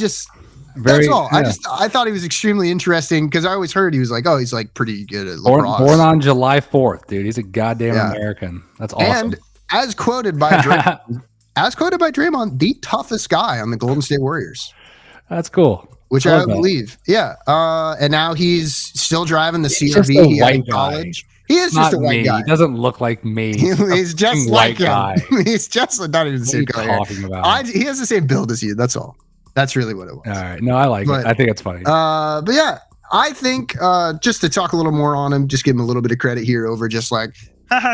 thought he was extremely interesting because I always heard he was like, oh, he's like pretty good at lacrosse. Born on July 4th, dude. He's a goddamn American. That's awesome. And as quoted by Draymond, the toughest guy on the Golden State Warriors. That's cool. Which I believe. Yeah. And now he's still driving the CRV He's in college. He is just a white guy. He doesn't look like me. He's just like white him. He's just not even the same color. Talking about? He has the same build as you. That's all. That's really what it was. All right. No, I like it. I think it's funny. But yeah, I think just to talk a little more on him, just give him a little bit of credit here over just like,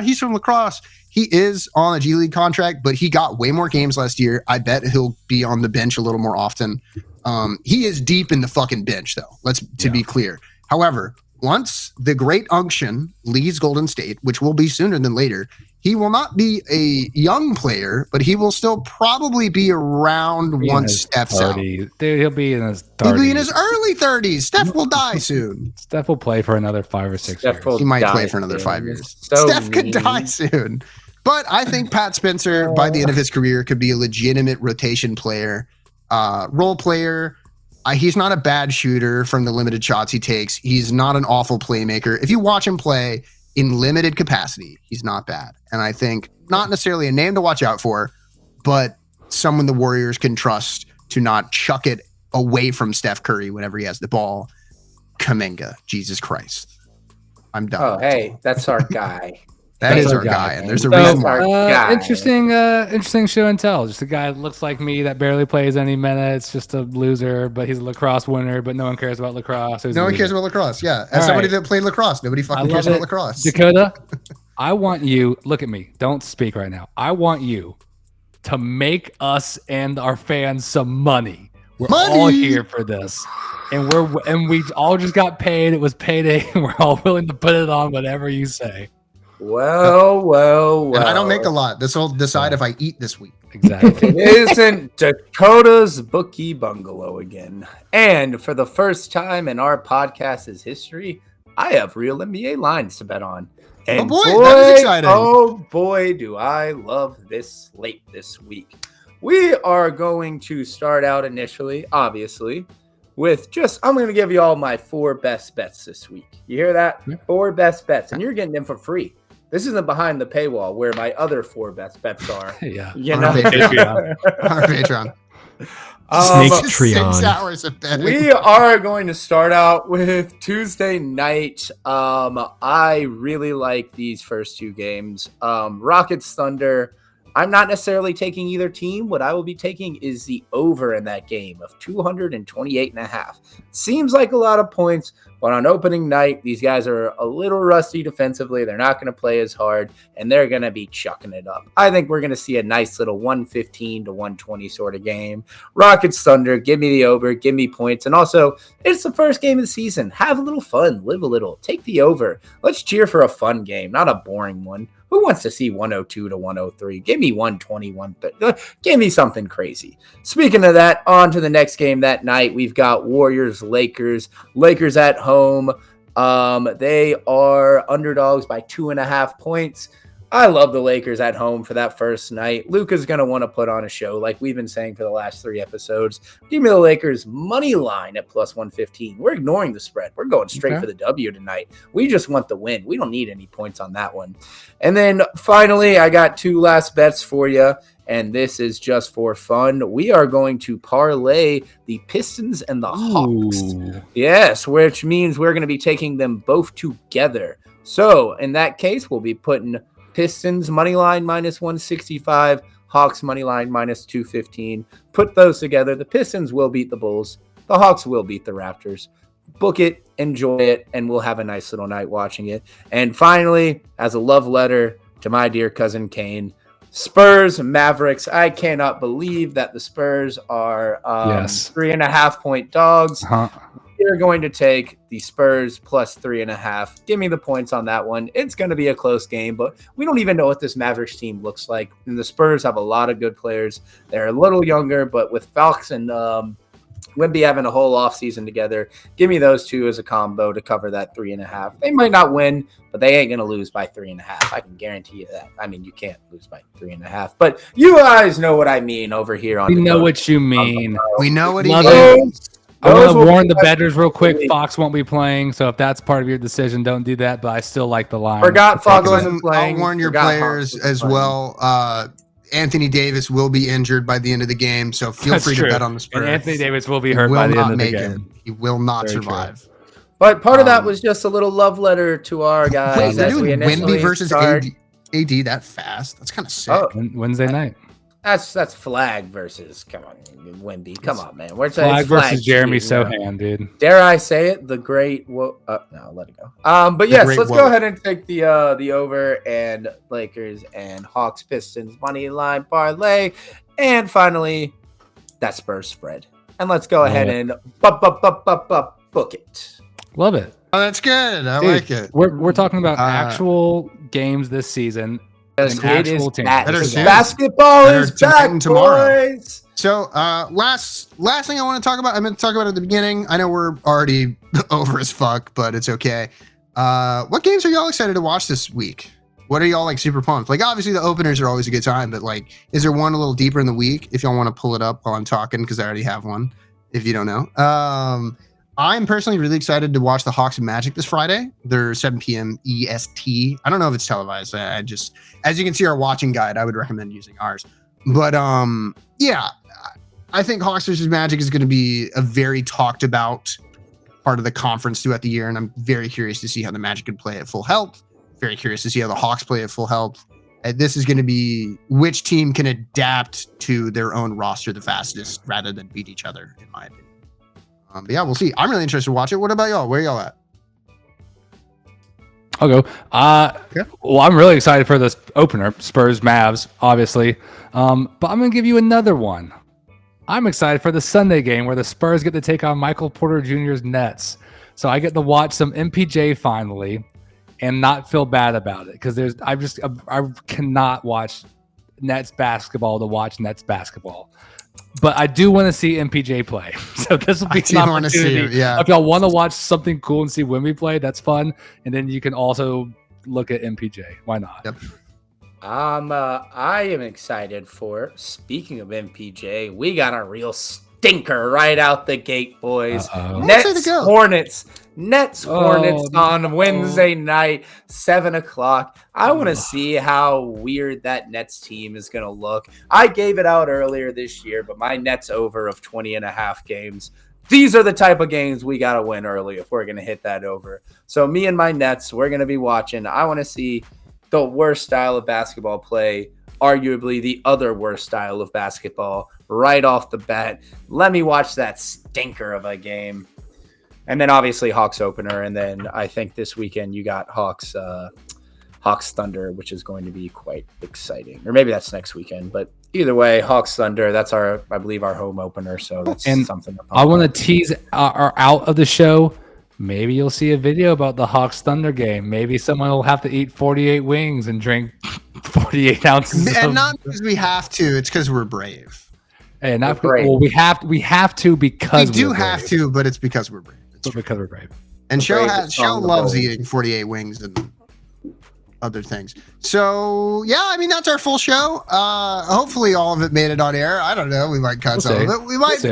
he's from lacrosse. He is on a G League contract, but he got way more games last year. I bet he'll be on the bench a little more often. He is deep in the fucking bench, though. To be clear. However, once the great unction leaves Golden State, which will be sooner than later, he will not be a young player, but he will still probably be around once Steph's out. Dude, he'll be in his 30s. He'll be in his early 30s. Steph will die soon. Steph will play for another 5 or 6 years. He might play for another 5 years. So Steph could die soon. But I think Pat Spencer, by the end of his career, could be a legitimate rotation player, role player. He's not a bad shooter from the limited shots he takes. He's not an awful playmaker. If you watch him play in limited capacity, he's not bad. And I think not necessarily a name to watch out for, but someone the Warriors can trust to not chuck it away from Steph Curry whenever he has the ball. Kuminga, Jesus Christ. I'm done. Oh, hey, that's our guy. That is our guy, and there's a reason why. Interesting show and tell. Just a guy that looks like me that barely plays any minutes, just a loser, but he's a lacrosse winner, but no one cares about lacrosse. No one cares about lacrosse, yeah. As somebody that played lacrosse, nobody fucking cares about lacrosse. Dakota, I want you, look at me, don't speak right now. I want you to make us and our fans some money. We're all here for this. And we all just got paid. It was payday, and we're all willing to put it on whatever you say. Well. And I don't make a lot. This will decide if I eat this week. Exactly. It isn't Dakota's Bookie Bungalow again. And for the first time in our podcast's history, I have real NBA lines to bet on. And that is exciting. Oh boy, do I love this slate this week. We are going to start out initially, obviously, with I'm going to give you all my 4 best bets this week. You hear that? Yeah. 4 best bets. And you're getting them for free. This isn't behind the paywall where my other 4 best bets are. Yeah. You know? Our Patreon. Snake tree 6 hours of betting. We are going to start out with Tuesday night. I really like these first 2 games. Rockets Thunder. I'm not necessarily taking either team. What I will be taking is the over in that game of 228.5. Seems like a lot of points, but on opening night, these guys are a little rusty defensively. They're not going to play as hard, and they're going to be chucking it up. I think we're going to see a nice little 115 to 120 sort of game. Rockets Thunder, give me the over, give me points. And also, it's the first game of the season. Have a little fun, live a little, take the over. Let's cheer for a fun game, not a boring one. Who wants to see 102 to 103? Give me 120, 130. Give me something crazy. Speaking of that, on to the next game that night. We've got Warriors-Lakers. Lakers at home. They are underdogs by 2.5 points. I love the Lakers at home for that first night. Luka's going to want to put on a show like we've been saying for the last 3 episodes. Give me the Lakers money line at plus 115. We're ignoring the spread. We're going straight for the W tonight. We just want the win. We don't need any points on that one. And then finally, I got 2 last bets for you, and this is just for fun. We are going to parlay the Pistons and the Hawks. Yes, which means we're going to be taking them both together. So in that case, we'll be putting Pistons money line minus 165, Hawks money line minus 215. Put those together. The Pistons will beat the Bulls. The Hawks will beat the Raptors. Book it, enjoy it, and we'll have a nice little night watching it. And finally, as a love letter to my dear cousin Kane, Spurs, Mavericks. I cannot believe that the Spurs are 3.5 point dogs. We're going to take the Spurs plus 3.5. Give me the points on that one. It's going to be a close game, but we don't even know what this Mavericks team looks like. And the Spurs have a lot of good players. They're a little younger, but with Fox and Wemby having a whole offseason together, give me those 2 as a combo to cover that 3.5. They might not win, but they ain't going to lose by 3.5. I can guarantee you that. I mean, you can't lose by 3.5, but you guys know what I mean over here on. We know what you mean. We know what he means. I want to warn the bettors real quick. Fox won't be playing, so if that's part of your decision, don't do that. But I still like the line. Forgot Fox wasn't playing. I'll warn your players as well. Anthony Davis will be injured by the end of the game, so feel free to bet on the Spurs. And Anthony Davis will be hurt by the end of the game. He will not survive. But part of that was just a little love letter to our guys. Wait, they're doing Wemby versus AD that fast? That's kind of sick. Wednesday night. That's Flag versus, come on, Wemby. Come on, man. We're Flag versus Jeremy Sohan, dude. Dare I say it? The great, no, let it go. But yes, let's go ahead and take the over and Lakers and Hawks Pistons money line parlay, and finally that Spurs spread. And let's go ahead and book it. Love it. Oh, that's good. I like it. We're talking about actual games this season. Basketball Better is tonight back, and tomorrow. boys. So, last thing I want to talk about, I meant to talk about at the beginning. I know we're already over as fuck, but it's okay. What games are y'all excited to watch this week? What are y'all like super pumped? Like, obviously the openers are always a good time, but like, is there one a little deeper in the week if y'all want to pull it up while I'm talking? Because I already have one, if you don't know. I'm personally really excited to watch the Hawks and Magic this Friday. They're 7 p.m. EST. I don't know if it's televised. I just, as you can see our watching guide, I would recommend using ours. But yeah, I think Hawks versus Magic is going to be a very talked about part of the conference throughout the year, and I'm very curious to see how the Magic can play at full health. Very curious to see how the Hawks play at full health. This is going to be which team can adapt to their own roster the fastest rather than beat each other, in my opinion. But yeah, we'll see. I'm really interested to watch it. What about y'all? Where y'all at? I'll go. Well, I'm really excited for this opener, Spurs Mavs, obviously. But I'm going to give you another one. I'm excited for the Sunday game where the Spurs get to take on Michael Porter Jr.'s Nets. So I get to watch some MPJ finally and not feel bad about it because I cannot watch Nets basketball to watch Nets basketball. But I do want to see MPJ play. So this will be an opportunity. If y'all want to watch something cool and see Wemby play, that's fun. And then you can also look at MPJ. Why not? Yep. I am excited for, speaking of MPJ, we got a real stinker right out the gate, boys. Nets Hornets on Wednesday night, 7:00. I want to see how weird that Nets team is going to look. I gave it out earlier this year, but my Nets over of 20.5 games. These are the type of games we got to win early if we're going to hit that over. So me and my Nets, we're going to be watching. I want to see the worst style of basketball play, arguably the other worst style of basketball right off the bat. Let me watch that stinker of a game. And then obviously Hawks opener. And then I think this weekend you got Hawks Thunder, which is going to be quite exciting. Or maybe that's next weekend. But either way, Hawks Thunder, that's I believe our home opener. So that's something. I want to tease our out of the show. Maybe you'll see a video about the Hawks Thunder game. Maybe someone will have to eat 48 wings and drink 48 ounces. And not because we have to, it's because we're brave. Hey, not brave. Well, we have to because we do have to, but it's because we're brave. Because we're brave. And Show loves eating 48 wings and other things. So yeah, I mean that's our full show. Hopefully all of it made it on air. I don't know. We might cut some of it.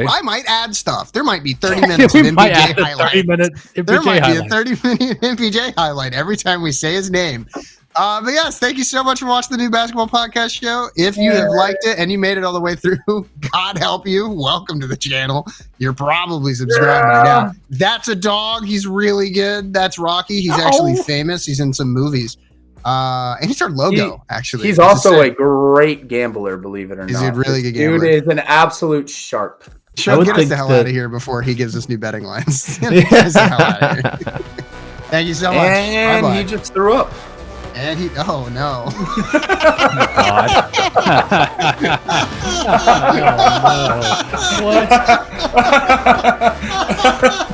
I might add stuff. There might be 30 minutes of MPJ highlight. There might be a 30-minute MPJ highlight every time we say his name. But yes, thank you so much for watching the new basketball podcast show. If you have liked it and you made it all the way through, God help you. Welcome to the channel. You're probably subscribed by now. That's a dog. He's really good. That's Rocky. He's actually famous. He's in some movies. And he's our logo, actually. He's also a great gambler, believe it or not. He's a really good gambler. Dude is an absolute sharp. Get us the hell out of here before he gives us new betting lines. Get us the hell out of here. Thank you so much. And he just threw up. And oh no. Oh, no. What?